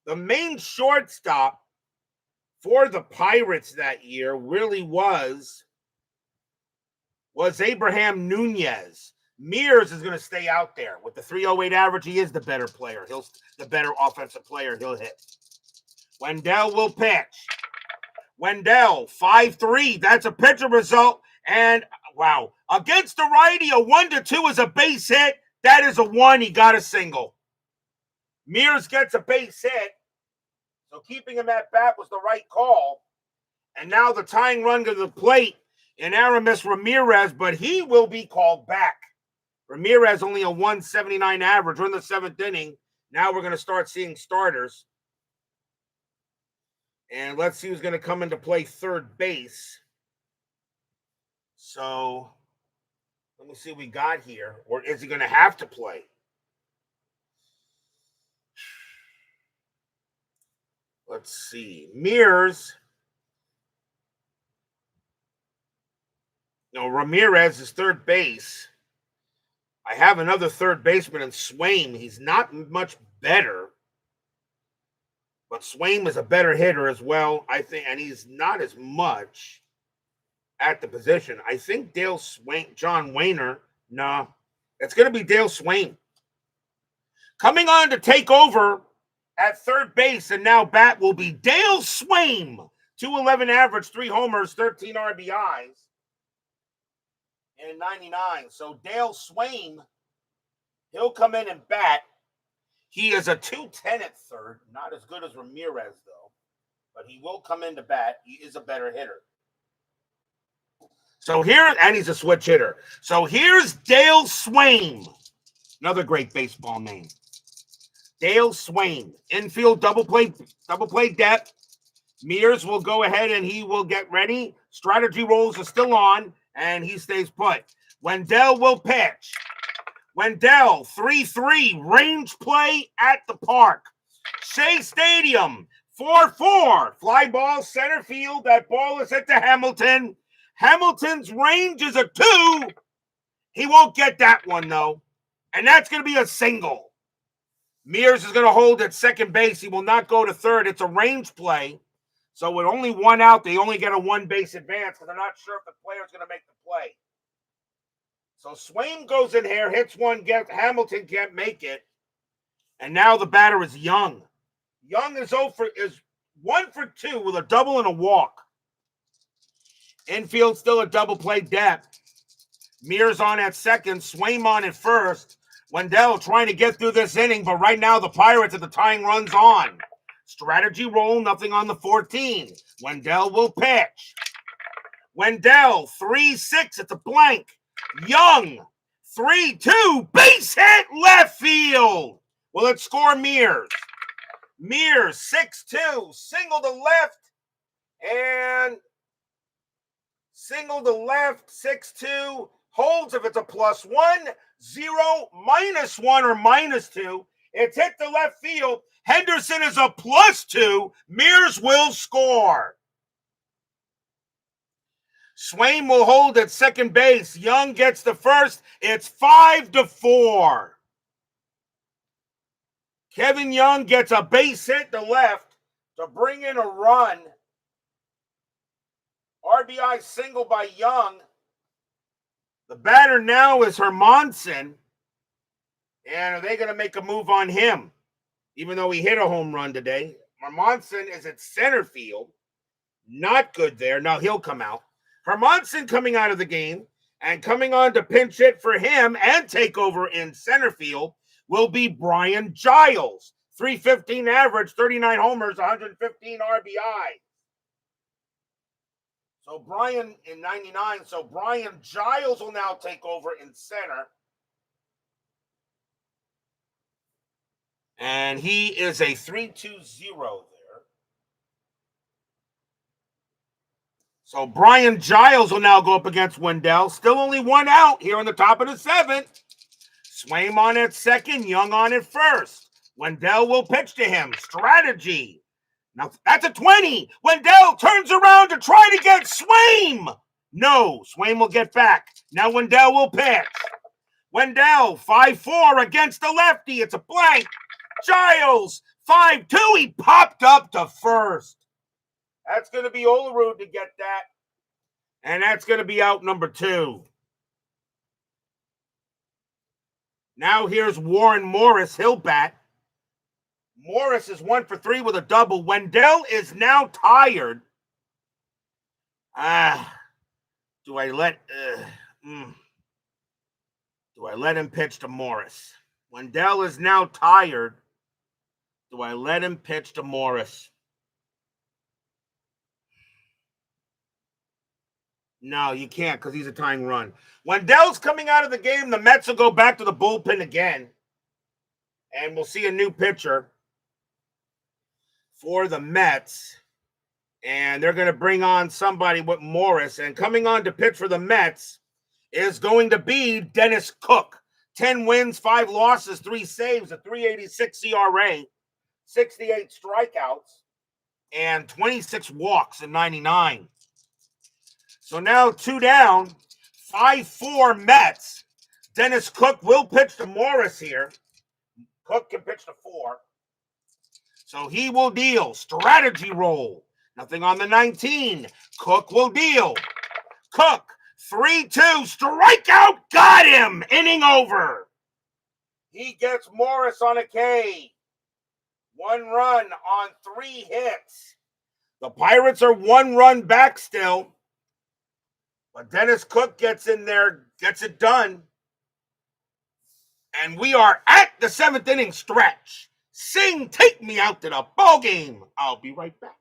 The main shortstop for the Pirates that year really was Abraham Nunez. Mears is going to stay out there. With the 3.08 average, he is the better player. The better offensive player. He'll hit. Wendell will pitch. Wendell, 5-3. That's a pitcher result. And, wow, against the righty, a 1-2 is a base hit. That is a 1. He got a single. Mears gets a base hit. So keeping him at bat was the right call. And now the tying run to the plate in Aramis Ramirez, but he will be called back. Ramirez only a 179 average. We're in the 7th inning. Now we're going to start seeing starters. And let's see who's going to come into play third base. So let me see what we got here. Or is he going to have to play? Let's see. Mears. No, Ramirez is third base. I have another third baseman in Swain. He's not much better. But Swain is a better hitter as well, I think, and he's not as much at the position. I think John Wayner, no, it's going to be Dale Swain. Coming on to take over at third base and now bat will be Dale Swain. 211 average, 3 homers, 13 RBIs in 99. So Dale Swain, he'll come in and bat. He is a 210 at third. Not as good as Ramirez, though. But he will come in to bat. He is a better hitter. So here, and he's a switch hitter. So here's Dale Swain. Another great baseball name. Dale Swain. Infield double play depth. Mears will go ahead and he will get ready. Strategy rolls are still on, and he stays put. Wendell will pitch. Wendell, 3-3, range play at the park. Shea Stadium, 4-4, fly ball center field. That ball is hit to Hamilton. Hamilton's range is a 2. He won't get that one, though. And that's going to be a single. Mears is going to hold at second base. He will not go to third. It's a range play. So with only 1 out, they only get a 1-base advance because they're not sure if the player's going to make the play. So Swain goes in here, hits one, Hamilton can't make it. And now the batter is Young. Young is 1 for 2 with a double and a walk. Infield still a double play depth. Mears on at second, Swain on at first. Wendell trying to get through this inning, but right now the Pirates at the tying runs on. Strategy roll, nothing on the 14. Wendell will pitch. Wendell, 3-6, it's a blank. Young, 3-2, base hit, left field. Will it score Mears? Mears, 6-2, single to left, and single to left, 6-2, holds if it's a +1, 0, -1, or -2. It's hit the left field. Henderson is a +2. Mears will score. Swain will hold at second base. Young gets the first. It's 5-4. Kevin Young gets a base hit to left to bring in a run. RBI single by Young. The batter now is Hermanson. And are they going to make a move on him? Even though he hit a home run today. Hermanson is at center field. Not good there. Now he'll come out. Hermanson coming out of the game and coming on to pinch hit for him and take over in center field will be Brian Giles. 315 average, 39 homers, 115 RBI. So Brian in 99. So Brian Giles will now take over in center. And he is a 3-2-0 there. So Brian Giles will now go up against Wendell. Still only 1 out here on the top of the 7th. Swain on at second, Young on at first. Wendell will pitch to him. Strategy. Now that's a 20. Wendell turns around to try to get Swain. No, Swain will get back. Now Wendell will pitch. Wendell, 5-4 against the lefty. It's a blank. Giles, 5-2. He popped up to first. That's going to be Olerud to get that. And that's going to be out number 2. Now here's Warren Morris. He'll bat. Morris is 1 for 3 with a double. Wendell is now tired. Do I let him pitch to Morris? Wendell is now tired. Do I let him pitch to Morris? No, you can't because he's a tying run. Wendell's coming out of the game. The Mets will go back to the bullpen again. And we'll see a new pitcher for the Mets. And they're going to bring on somebody with Morris. And coming on to pitch for the Mets is going to be Dennis Cook. 10 wins, 5 losses, 3 saves, a 3.86 ERA, 68 strikeouts, and 26 walks in 99. So now 2 down, 5-4 Mets. Dennis Cook will pitch to Morris here. Cook can pitch to 4. So he will deal. Strategy roll. Nothing on the 19. Cook will deal. Cook, 3-2, strikeout, got him. Inning over. He gets Morris on a K. 1 run on 3 hits. The Pirates are 1 run back still. But Dennis Cook gets in there, gets it done. And we are at the 7th inning stretch. Sing, take me out to the ball game. I'll be right back.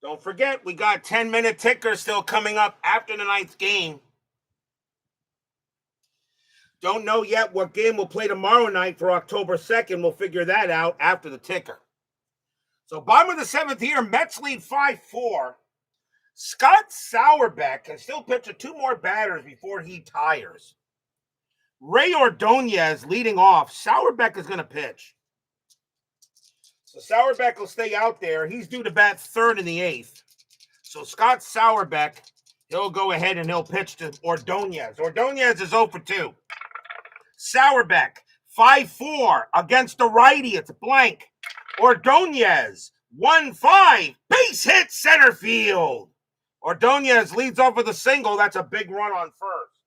Don't forget, we got 10-minute ticker still coming up after the 9th game. Don't know yet what game we'll play tomorrow night for October 2nd. We'll figure that out after the ticker. So bottom of the 7th here, Mets lead 5-4. Scott Sauerbeck can still pitch to 2 more batters before he tires. Ray Ordonez leading off. Sauerbeck is going to pitch. So Sauerbeck will stay out there. He's due to bat 3rd in the 8th. So Scott Sauerbeck, he'll go ahead and he'll pitch to Ordonez. Ordonez is 0 for 2. Sauerbeck, 5-4 against the righty. It's blank. Ordonez, 1-5. Base hit center field. Ordonez leads off with a single. That's a big run on first.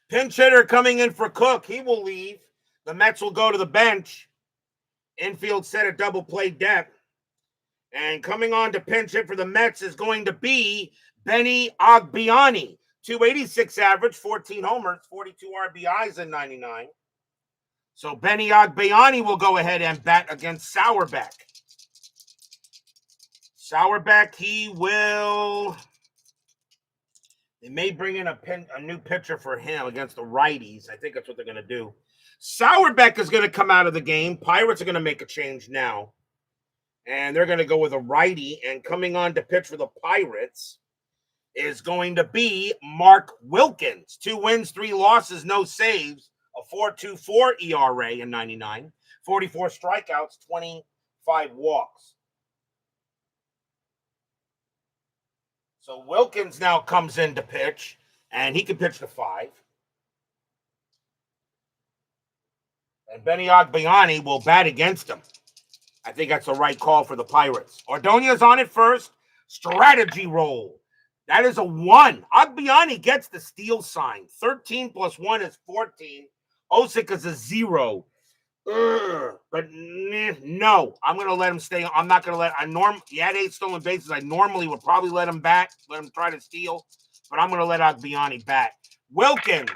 Pinch hitter coming in for Cook. He will leave. The Mets will go to the bench. Infield set a double play depth. And coming on to pinch hit for the Mets is going to be Benny Agbayani. 286 average, 14 homers, 42 RBIs in 99. So Benny Agbayani will go ahead and bat against Sauerbeck. Sauerbeck, they may bring in a new pitcher for him against the righties. I think that's what they're going to do. Sauerbeck is going to come out of the game. Pirates are going to make a change now. And they're going to go with a righty. And coming on to pitch for the Pirates is going to be Mark Wilkins. 2 wins, 3 losses, no saves. A 4.24 ERA in 99. 44 strikeouts, 25 walks. So Wilkins now comes in to pitch, and he can pitch to 5. And Benny Agbayani will bat against him. I think that's the right call for the Pirates. Ordonez on it first. Strategy roll. That is a 1. Agbayani gets the steal sign. 13 plus 1 is 14. Osik is a 0. But no, I'm going to let him stay. I'm not going to let he had 8 stolen bases. I normally would probably let him bat, let him try to steal, but I'm going to let Agbayani bat. Wilkins,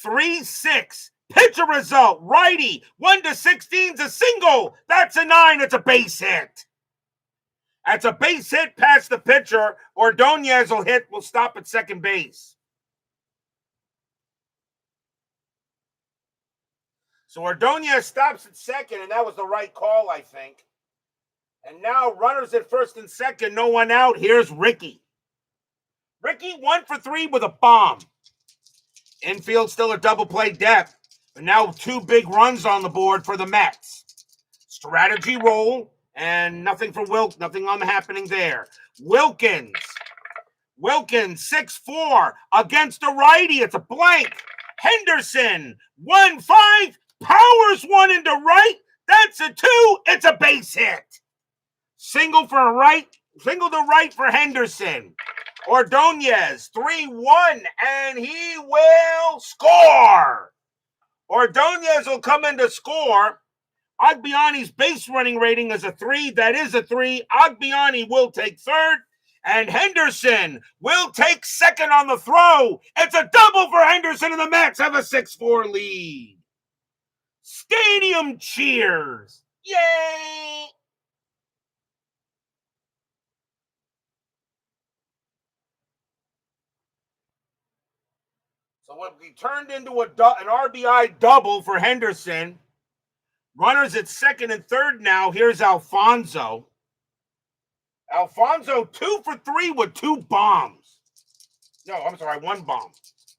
3-6. Pitcher result, righty, 1-16 is a single. That's a 9. It's a base hit. That's a base hit past the pitcher. Ordonez will stop at second base. So Ordonez stops at second, and that was the right call, I think. And now runners at first and second, no one out. Here's Ricky. Ricky 1 for 3 with a bomb. Infield still a double play depth, but now 2 big runs on the board for the Mets. Strategy roll, and nothing for nothing on happening there. Wilkins 6-4 against a righty. It's a blank. Henderson 1-5, powers one into right. That's a 2. It's a base hit. Single to right for Henderson. Ordonez 3-1, and he will score. Ordonez will come in to score. Agbiani's base running rating is a 3. That is a 3. Agbiani will take third, and Henderson will take second on the throw. It's a double for Henderson, and the Mets have a 6-4 lead. Stadium cheers. Yay! So it be turned into an RBI double for Henderson. Runners at second and third now. Here's Alfonso. Alfonso 2 for 3 with 2 bombs. No, I'm sorry, 1 bomb.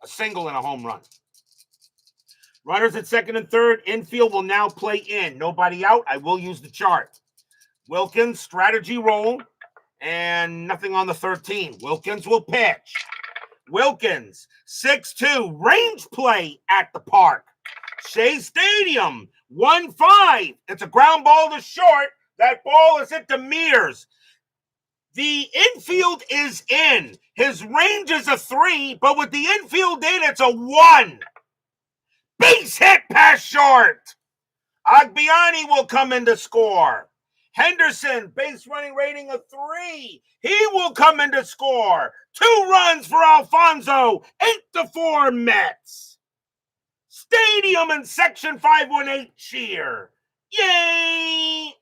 A single and a home run. Runners at second and third. Infield will now play in. Nobody out. I will use the chart. Wilkins, strategy roll, and nothing on the 13. Wilkins will pitch. Wilkins, 6-2, range play at the park. Shea Stadium, 1-5. It's a ground ball to short. That ball is hit to Mears. The infield is in. His range is a 3, but with the infield in, it's a 1. Base hit past short. Agbiani will come in to score. Henderson, base running rating of 3. He will come in to score. 2 runs for Alfonso. 8-4 Mets. Stadium and Section 518 cheer. Yay!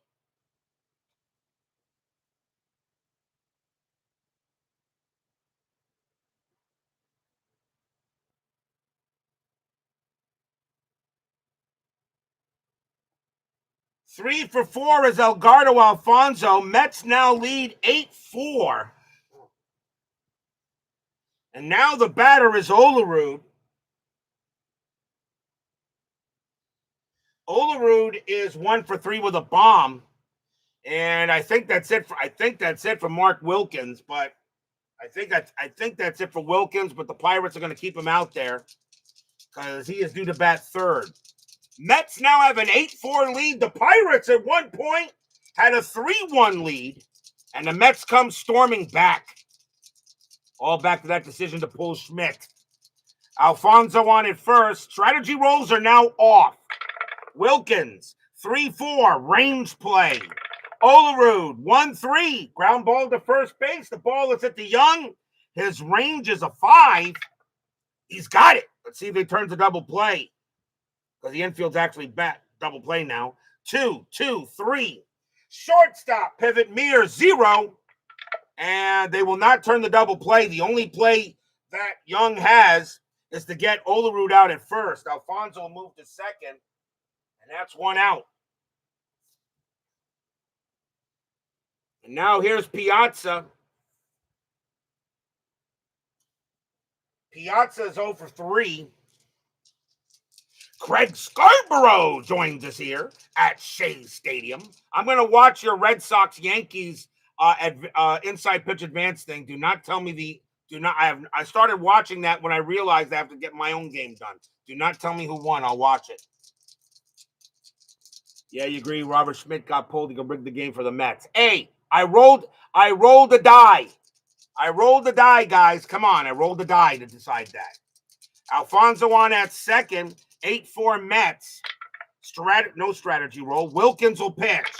Three for 4 is Elgardo Alfonso. Mets now lead 8-4. And now the batter is Olerud. Olerud is 1 for 3 with a bomb. And I think that's it for Mark Wilkins, but I think that's it for Wilkins, but the Pirates are going to keep him out there because he is due to bat third. Mets now have an 8-4 lead. The Pirates at one point had a 3-1 lead, and the Mets come storming back. All back to that decision to pull Schmidt. Alfonso on at first. Strategy rolls are now off. Wilkins, 3-4, range play. Olerud, 1-3, ground ball to first base. The ball is at the Young. His range is a 5. He's got it. Let's see if he turns a double play. Because the infield's actually double play now. 2-2-3. Shortstop, pivot Mears, 0. And they will not turn the double play. The only play that Young has is to get Olerud out at first. Alfonso will move to second. And that's 1 out. And now here's Piazza. Piazza is 0 for 3. Craig Scarborough joins us here at Shea Stadium. I'm going to watch your Red Sox Yankees inside pitch advance thing. Do not tell me I started watching that when I realized I have to get my own game done. Do not tell me who won. I'll watch it. Yeah, you agree. Robert Schmidt got pulled. He can rig the game for the Mets. Hey, I rolled the die. I rolled the die, guys. Come on. I rolled the die to decide that. Alfonso on at second. 8-4 Mets. No strategy roll. Wilkins will pitch.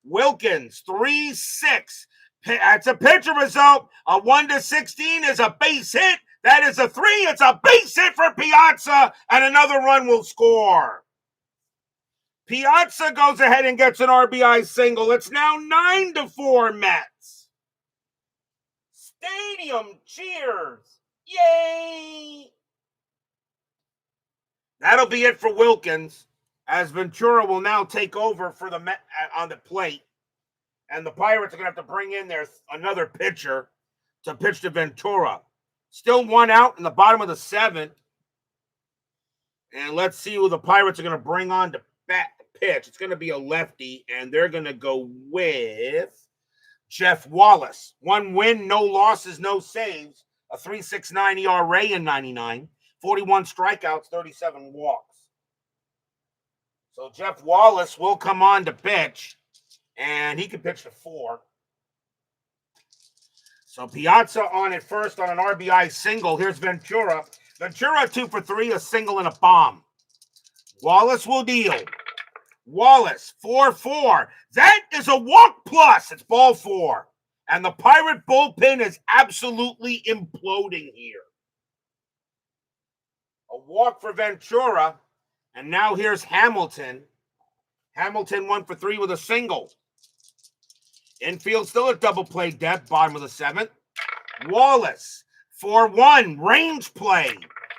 Wilkins, 3-6. That's a pitcher result. A 1-16 is a base hit. That is a 3. It's a base hit for Piazza, and another run will score. Piazza goes ahead and gets an RBI single. It's now 9-4 Mets. Stadium cheers. Yay! That'll be it for Wilkins. as Ventura will now take over for the Met on the plate. And the Pirates are going to have to bring in another pitcher to pitch to Ventura. Still one out in the bottom of the seventh. And let's see who the Pirates are going to bring on to pitch. It's going to be a lefty, and they're going to go with Jeff Wallace. 1 win, no losses, no saves. A 3.69 ERA in 99. 41 strikeouts, 37 walks. So Jeff Wallace will come on to pitch, and he can pitch to 4. So Piazza on at first on an RBI single. Here's Ventura. Ventura 2 for 3, a single and a bomb. Wallace will deal. Wallace 4-4. That is a walk plus. It's ball 4. And the Pirate bullpen is absolutely imploding here. A walk for Ventura. And now here's Hamilton. Hamilton 1 for 3 with a single. Infield still at double play depth, bottom of the 7th. Wallace 4-1, range play.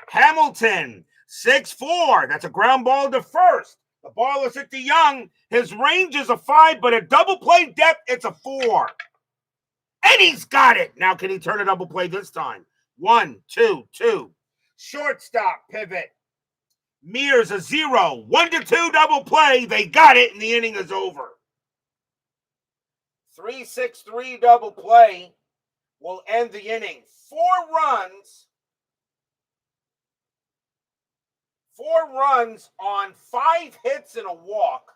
Hamilton 6-4. That's a ground ball to first. The ball is hit to Young. His range is a 5, but at double play depth, it's a 4. And he's got it. Now can he turn a double play this time? 1-2-2. Shortstop pivot. Mears a 0. 1-2 double play. They got it, and the inning is over. 3-6-3 double play will end the inning. 4 runs. 4 runs on 5 hits and a walk.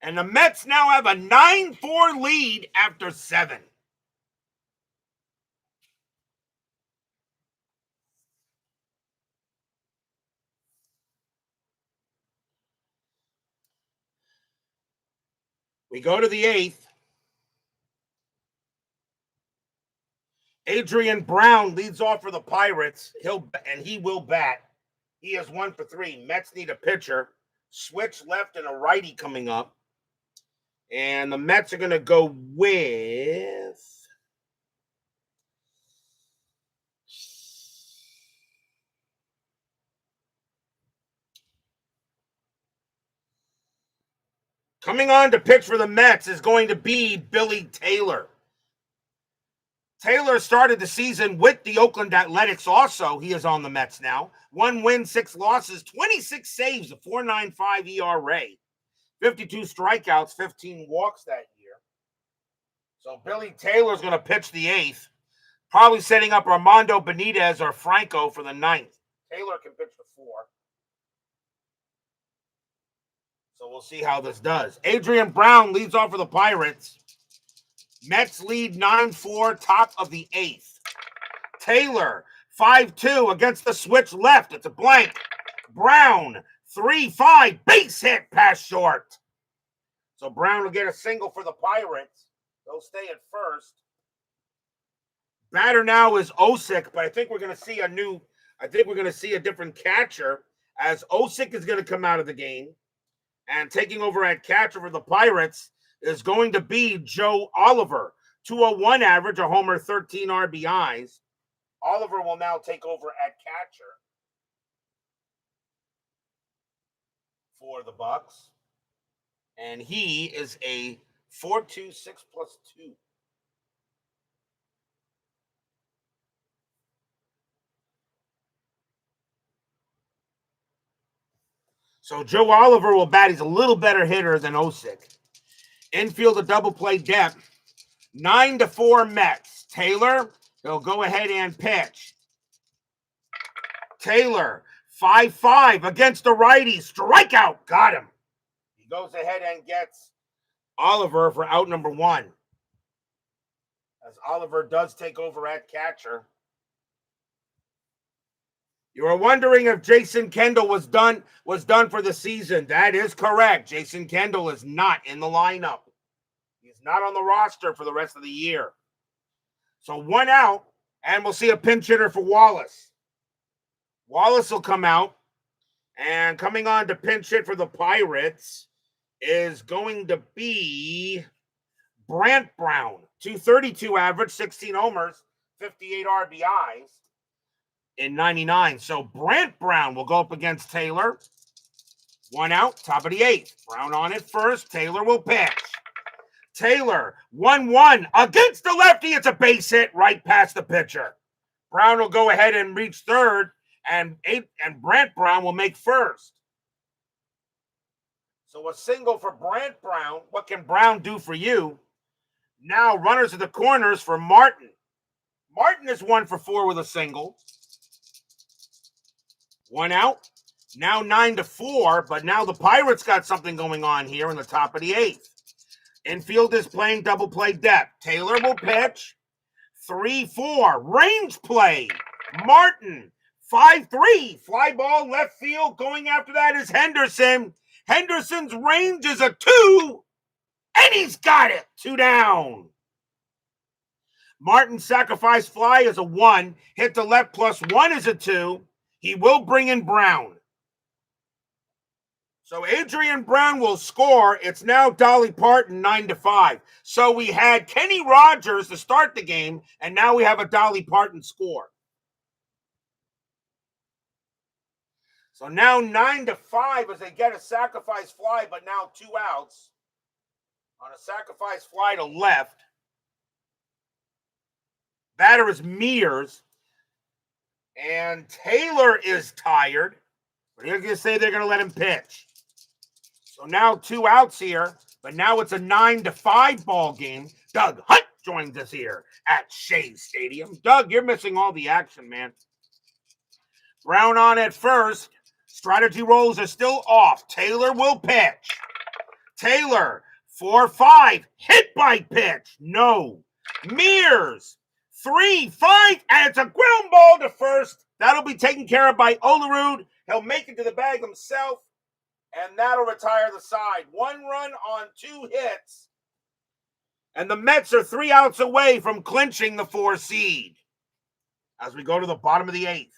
And the Mets now have a 9-4 lead after 7. We go to the 8th. Adrian Brown leads off for the Pirates. He will bat. He is 1 for 3. Mets need a pitcher. Switch left and a righty coming up. And the Mets are going to go with coming on to pitch for the Mets is going to be Billy Taylor. Taylor started the season with the Oakland Athletics also. He is on the Mets now. 1 win, 6 losses, 26 saves, a 4.95 ERA. 52 strikeouts, 15 walks that year. So Billy Taylor's going to pitch the 8th. Probably setting up Armando Benitez or Franco for the 9th. Taylor can pitch the 4. So we'll see how this does. Adrian Brown leads off for the Pirates. Mets lead 9-4, top of the 8th. Taylor, 5-2 against the switch left. It's a blank. Brown, 3-5, base hit, pass short. So Brown will get a single for the Pirates. They'll stay at first. Batter now is Osick, but I think we're going to see a different catcher, as Osick is going to come out of the game. And taking over at catcher for the Pirates is going to be Joe Oliver. 201 average, a homer, 13 RBIs. Oliver will now take over at catcher for the Bucks. And he is a 4.26 plus 2. So Joe Oliver will bat. He's a little better hitter than Osick. Infield a double play depth. 9-4 Mets. Taylor, he'll go ahead and pitch. Taylor, 5-5 against the righty. Strikeout. Got him. He goes ahead and gets Oliver for out number 1. As Oliver does take over at catcher. You are wondering if Jason Kendall was done for the season. That is correct. Jason Kendall is not in the lineup. He's not on the roster for the rest of the year. So 1 out, and we'll see a pinch hitter for Wallace. Wallace will come out, and coming on to pinch hit for the Pirates is going to be Brant Brown. 232 average, 16 homers, 58 RBIs. in 99. So Brant Brown will go up against Taylor. 1 out, top of the 8th. Brown on it first. Taylor will pitch. Taylor, 1-1 against the lefty. It's a base hit right past the pitcher. Brown will go ahead and reach third, and Brant Brown will make first. So a single for Brant Brown. What can Brown do for you? Now runners at the corners for Martin. Martin is 1 for 4 with a single. 1 out. Now 9-4, but now the Pirates got something going on here in the top of the 8th. Infield is playing double play depth. Taylor will pitch. 3-4, range play. Martin, 5-3, fly ball left field. Going after that is Henderson. Henderson's range is a 2, and he's got it. 2 down. Martin's sacrifice fly is a 1. Hit the left +1 is a 2. He will bring in Brown. So Adrian Brown will score. It's now Dolly Parton 9-5. So we had Kenny Rogers to start the game, and now we have a Dolly Parton score. So now 9-5 as they get a sacrifice fly, but now 2 outs on a sacrifice fly to left. Batter is Mears, and Taylor is tired, but they're going to say they're going to let him pitch. So now 2 outs here, but now it's a 9-5 ball game. Doug Hunt joins us here at Shea Stadium. Doug, you're missing all the action, man. Brown on at first. Strategy rolls are still off. Taylor will pitch. Taylor, 4-5, hit by pitch. No. Mears, 3-5, and it's a ground ball to first. That'll be taken care of by Olerud. He'll make it to the bag himself, and that'll retire the side. 1 run on 2 hits. And the Mets are 3 outs away from clinching the 4 seed as we go to the bottom of the 8th.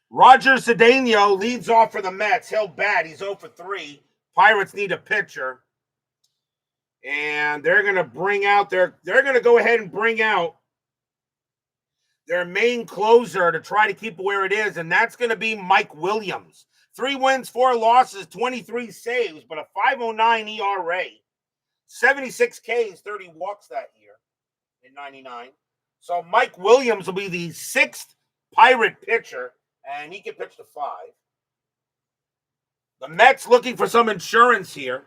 Roger Cedeno leads off for the Mets. He'll bat. He's 0 for 3. Pirates need a pitcher. And they're going to go ahead and bring out their main closer to try to keep it where it is, and that's going to be Mike Williams. 3 wins, 4 losses, 23 saves, but a 5.09 ERA. 76 Ks, 30 walks that year in 99. So Mike Williams will be the 6th Pirate pitcher, and he can pitch to 5. The Mets looking for some insurance here.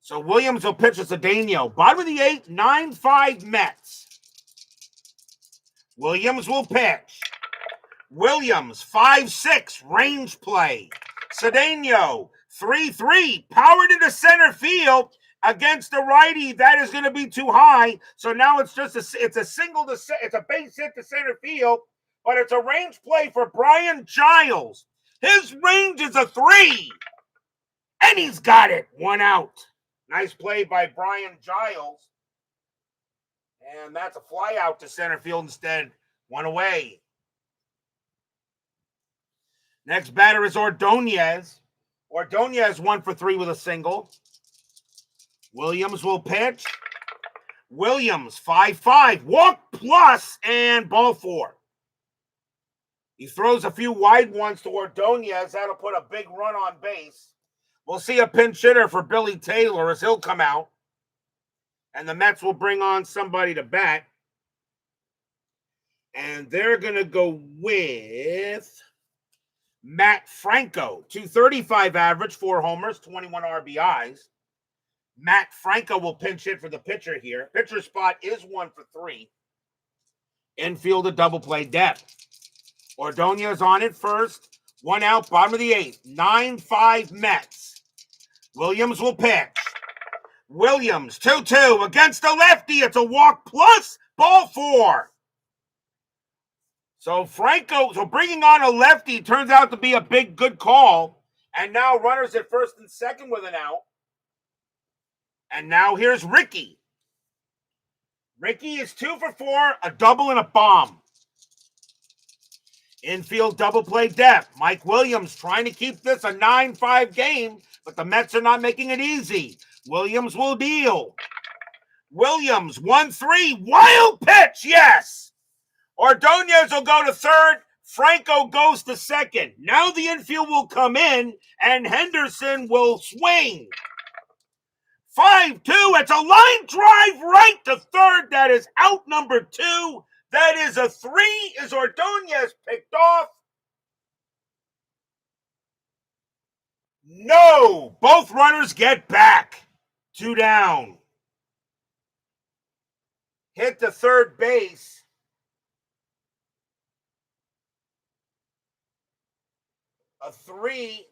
So Williams will pitch to Cedeno. Bottom of the 8th, 9-5 Mets. Williams will pitch. Williams, 5-6, range play. Cedeno, 3-3, powered into center field against the righty. That is going to be too high. So now it's just it's a base hit to center field, but it's a range play for Brian Giles. His range is a 3, and he's got it. 1 out. Nice play by Brian Giles. And that's a fly out to center field instead. 1 away. Next batter is Ordonez. Ordonez 1 for 3 with a single. Williams will pitch. Williams, 5-5. Walk plus and ball 4. He throws a few wide ones to Ordonez. That'll put a big run on base. We'll see a pinch hitter for Billy Taylor as he'll come out. And the Mets will bring on somebody to bat. And they're going to go with Matt Franco. 235 average, 4 homers, 21 RBIs. Matt Franco will pinch hit for the pitcher here. Pitcher spot is 1 for 3. Infield a double play depth. Ordonez on it first. 1 out, bottom of the 8th. 9-5 Mets. Williams will pitch. Williams, 2-2 against the lefty. It's a walk plus, ball 4. So bringing on a lefty turns out to be a big, good call. And now runners at first and second with an out. And now here's Ricky. Ricky is 2 for 4, a double and a bomb. Infield double play depth. Mike Williams trying to keep this a 9-5 game, but the Mets are not making it easy. Williams will deal. Williams, 1-3, wild pitch, yes. Ordonez will go to third. Franco goes to second. Now the infield will come in, and Henderson will swing. 5-2, it's a line drive right to third. That is out number 2. That is a 3. Is Ordonez picked off? No, both runners get back. 2 down. Hit to third base. A 3.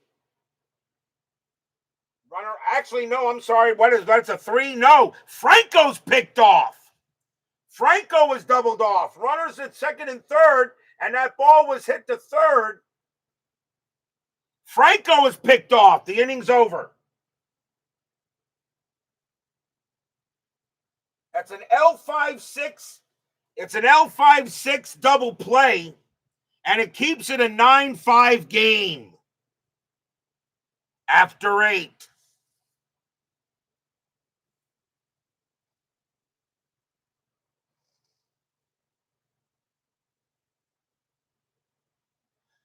Runner, actually, no, I'm sorry. What is that? It's a 3? No, Franco's picked off. Franco was doubled off. Runners at second and third, and that ball was hit to third. Franco was picked off. The inning's over. That's an L5-6. It's an L5-6 double play, and it keeps it a 9-5 game after 8.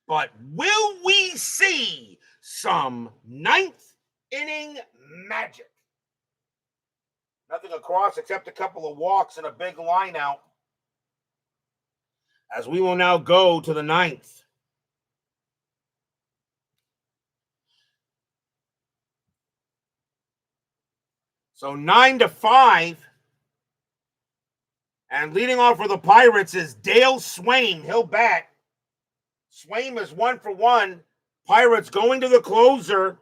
But will we see some 9th inning magic? Nothing across except a couple of walks and a big line out. As we will now go to the 9th. So 9-5. And leading off for the Pirates is Dale Swain. He'll bat. Swain is 1 for 1. Pirates going to the closer.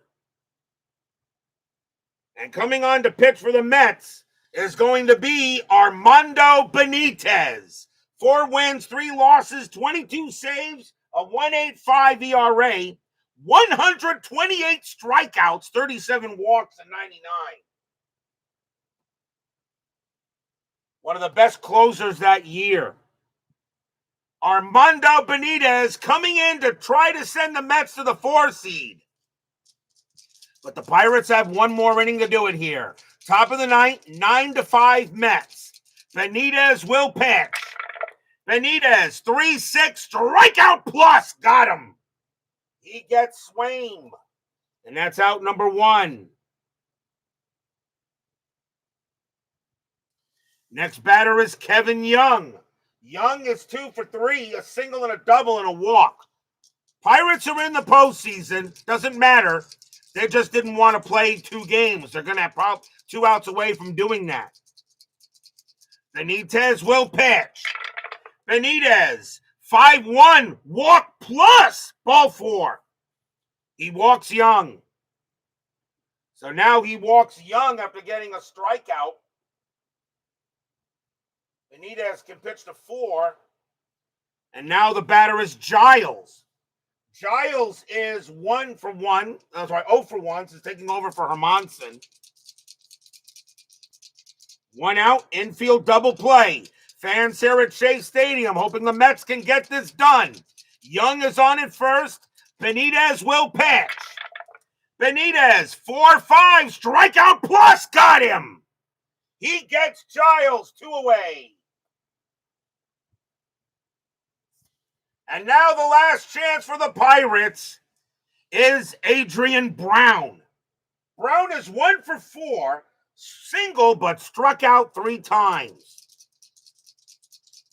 And coming on to pitch for the Mets is going to be Armando Benitez. 4 wins, 3 losses, 22 saves, a 1.85 ERA, 128 strikeouts, 37 walks, and 99. One of the best closers that year. Armando Benitez coming in to try to send the Mets to the 4 seed. But the Pirates have one more inning to do it here. Top of the 9th, 9-5 Mets. Benitez will pitch. Benitez, 3-6, strikeout plus. Got him. He gets Swain. And that's out number 1. Next batter is Kevin Young. Young is 2 for 3, a single and a double and a walk. Pirates are in the postseason. Doesn't matter. They just didn't want to play 2 games. They're going to have 2 outs away from doing that. Benitez will pitch. Benitez, 5-1, walk plus, ball 4. He walks Young. So now he walks Young after getting a strikeout. Benitez can pitch to 4. And now the batter is Giles. Giles is 1 for 1. I'm sorry, 0 for 1. So he's taking over for Hermanson. 1 out, infield double play. Fans here at Shea Stadium hoping the Mets can get this done. Young is on at first. Benitez will pitch. Benitez, 4-5, strikeout plus, got him. He gets Giles 2 away. And now the last chance for the Pirates is Adrian Brown. Brown is 1 for 4, single but struck out 3 times.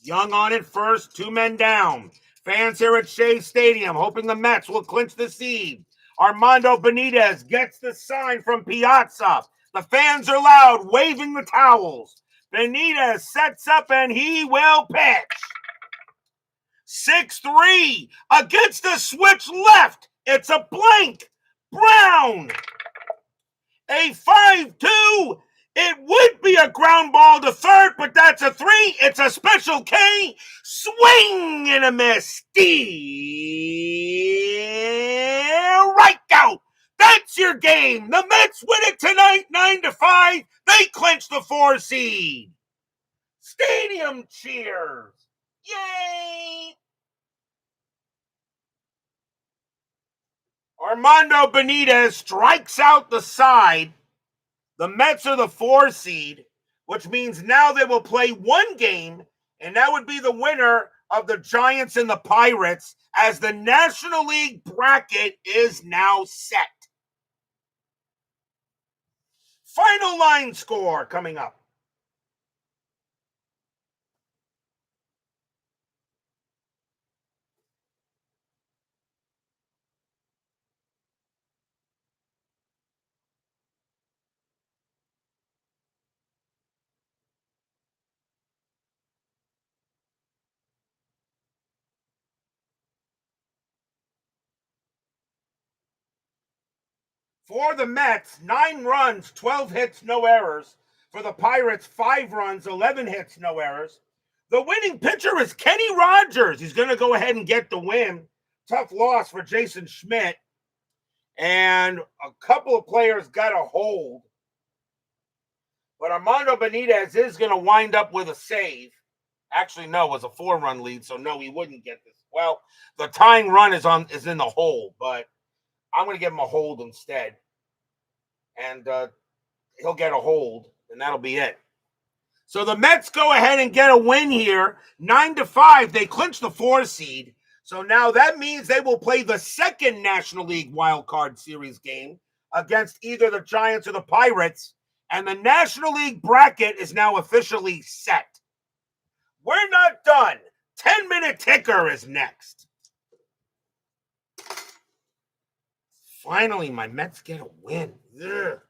Young on at first, 2 men down. Fans here at Shea Stadium hoping the Mets will clinch the seed. Armando Benitez gets the sign from Piazza. The fans are loud, waving the towels. Benitez sets up and he will pitch. 6-3 against the switch left. It's a blank. Brown. A 5-2. It would be a ground ball to third, but that's a 3. It's a special K. Swing and a miss. Steal right out. That's your game. The Mets win it tonight, 9-5. They clinch the 4 seed. Stadium cheers. Yay! Armando Benitez strikes out the side. The Mets are the 4 seed, which means now they will play one game, and that would be the winner of the Giants and the Pirates, as the National League bracket is now set. Final line score coming up. For the Mets, 9 runs, 12 hits, no errors. For the Pirates, 5 runs, 11 hits, no errors. The winning pitcher is Kenny Rogers. He's going to go ahead and get the win. Tough loss for Jason Schmidt. And a couple of players got a hold. But Armando Benitez is going to wind up with a save. Actually, no, it was a 4-run lead, so no, he wouldn't get this. Well, the tying run is in the hole, but I'm going to give him a hold instead. And he'll get a hold, and that'll be it. So the Mets go ahead and get a win here. 9-5. They clinch the 4 seed. So now that means they will play the second National League Wild Card Series game against either the Giants or the Pirates. And the National League bracket is now officially set. We're not done. 10-minute ticker is next. Finally, my Mets get a win. Ugh.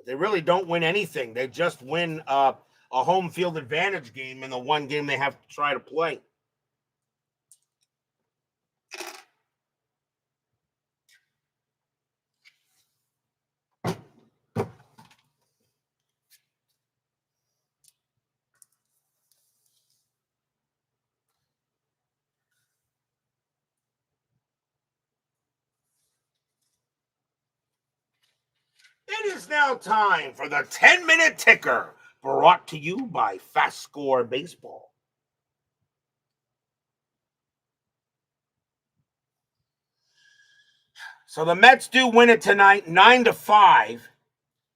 They really don't win anything. They just win a home field advantage game in the one game they have to try to play. It is now time for the 10-minute ticker, brought to you by FastScore Baseball. So the Mets do win it tonight, 9-5.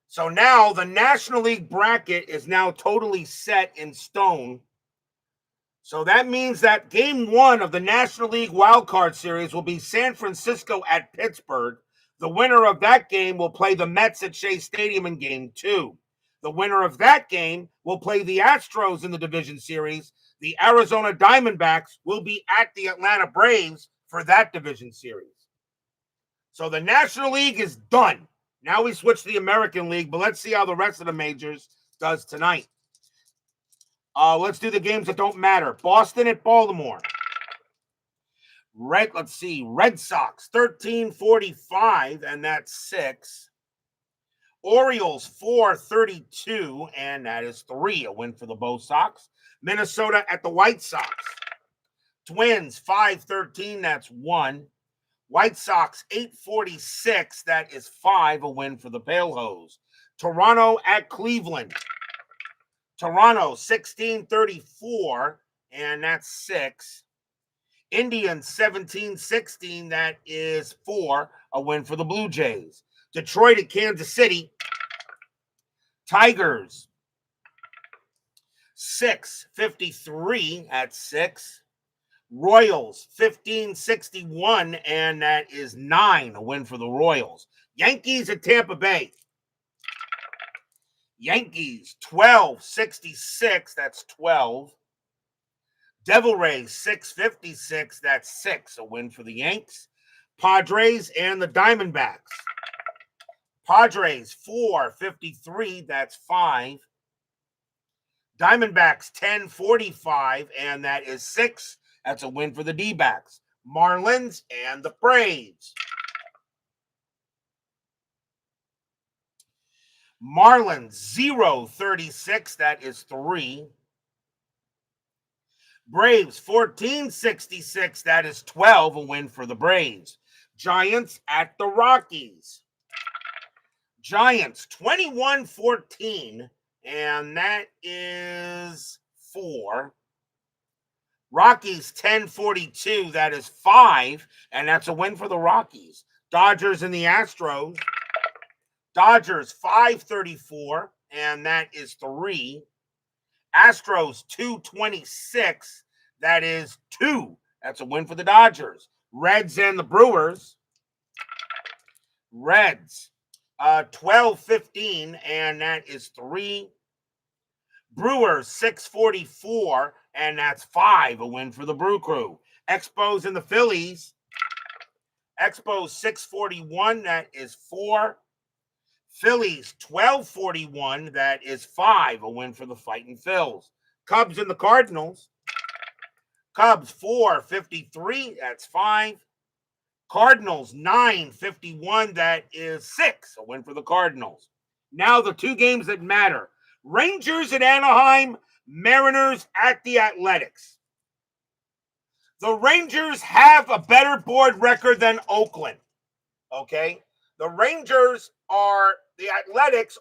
So now the National League bracket is now totally set in stone. So that means that game 1 of the National League Wild Card Series will be San Francisco at Pittsburgh. The winner of that game will play the Mets at Shea Stadium in game 2. The winner of that game will play the Astros in the division series. The Arizona Diamondbacks will be at the Atlanta Braves for that division series. So the National League is done. Now we switch to the American League, but let's see how the rest of the majors does tonight. Let's do the games that don't matter. Boston at Baltimore. Let's see. Red Sox 13-45, and that's 6. Orioles 4-32, and that is 3. A win for the Bo Sox. Minnesota at the White Sox. Twins 5-13, that's 1. White Sox 8-46, that is 5. A win for the Pale Hose. Toronto at Cleveland. Toronto 16-34, and that's 6. Indians 17-16, that is 4. A win for the Blue Jays. Detroit at Kansas City. Tigers 6-53, that's 6. Royals 15-61, and that is 9. A win for the Royals. Yankees at Tampa Bay. Yankees 12-66, that's 12. Devil Rays 6-56, that's 6. A win for the Yanks. Padres and the Diamondbacks. Padres 4-53, that's 5. Diamondbacks 10-45, and that is 6. That's a win for the D-backs. Marlins and the Braves. Marlins 0-36, that is 3. Braves 14-66, that is 12. A win for the Braves. Giants at the Rockies. Giants 21-14, and that is 4. Rockies 10-42, that is 5, and that's a win for the Rockies. Dodgers and the Astros. Dodgers 5-34, and that is 3. Astros 2-26, that is 2. That's a win for the Dodgers. Reds and the Brewers. Reds 12-15, and that is 3. Brewers 6-44, and that's 5. A win for the Brew Crew. Expos and the Phillies. Expos 6-41, that is 4. Phillies 12-41, that is 5. A win for the Fightin' Phils. Cubs and the Cardinals. Cubs 4-53, that's 5. Cardinals 9-51, that is 6. A win for the Cardinals. Now the 2 games that matter. Rangers at Anaheim, Mariners at the Athletics. The Rangers have a better board record than Oakland. Okay? The Athletics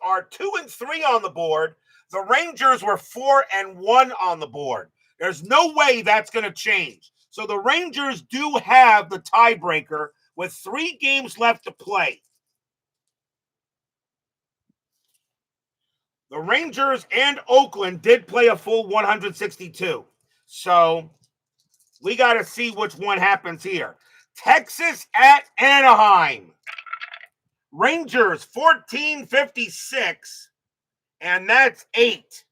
are 2-3 on the board. The Rangers were 4-1 on the board. There's no way that's going to change. So the Rangers do have the tiebreaker with 3 games left to play. The Rangers and Oakland did play a full 162. So we got to see which one happens here. Texas at Anaheim. Rangers 14-56, and that's 8.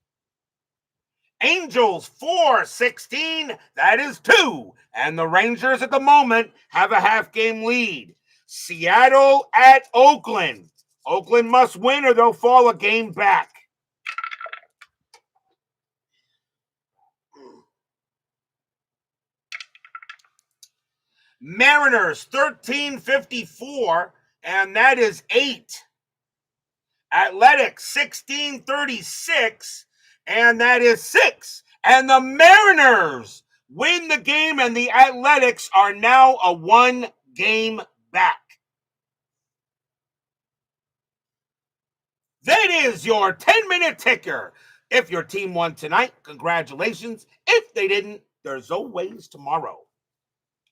Angels 4-16, that is 2. And the Rangers at the moment have a half-game lead. Seattle at Oakland. Oakland must win or they'll fall a game back. Mariners 13-54, and that is 8. Athletics 16-36, and that is 6. And the Mariners win the game, and the Athletics are now a 1-game back. That is your 10-minute ticker. If your team won tonight, congratulations. If they didn't, there's always tomorrow.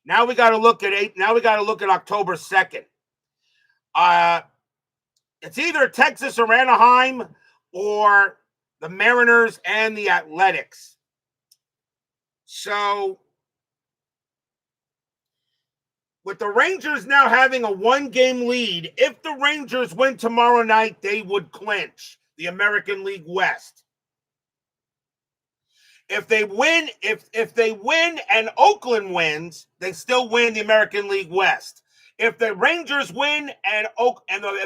Now we got to look at October 2nd. It's either Texas or Anaheim or the Mariners and the Athletics. So with the Rangers now having a 1-game lead, if the Rangers win tomorrow night, they would clinch the American League West. If they win and Oakland wins, they still win the American League West. If the Rangers win and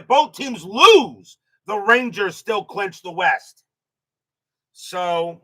both teams lose, the Rangers still clinch the West. So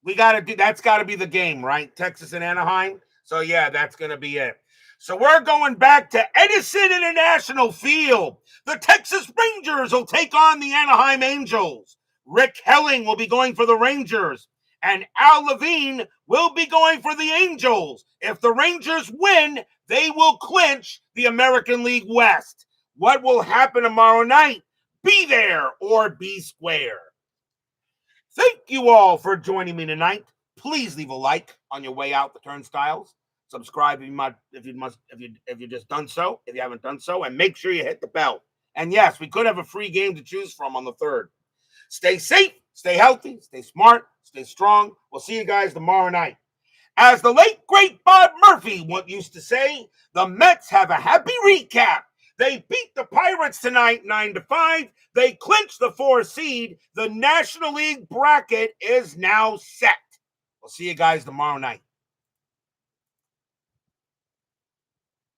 that's got to be the game, right? Texas and Anaheim. So yeah, that's going to be it. So we're going back to Edison International Field. The Texas Rangers will take on the Anaheim Angels. Rick Helling will be going for the Rangers. And Al Levine will be going for the Angels. If the Rangers win, they will clinch the American League West. What will happen tomorrow night? Be there or be square. Thank you all for joining me tonight. Please leave a like on your way out the turnstiles. Subscribe if you just done so, if you haven't done so, and make sure you hit the bell. And yes, we could have a free game to choose from on the 3rd. Stay safe, stay healthy, stay smart, stay strong. We'll see you guys tomorrow night. As the late, great Bob Murphy used to say, the Mets have a happy recap. They beat the Pirates tonight 9-5. They clinched the 4 seed. The National League bracket is now set. We'll see you guys tomorrow night.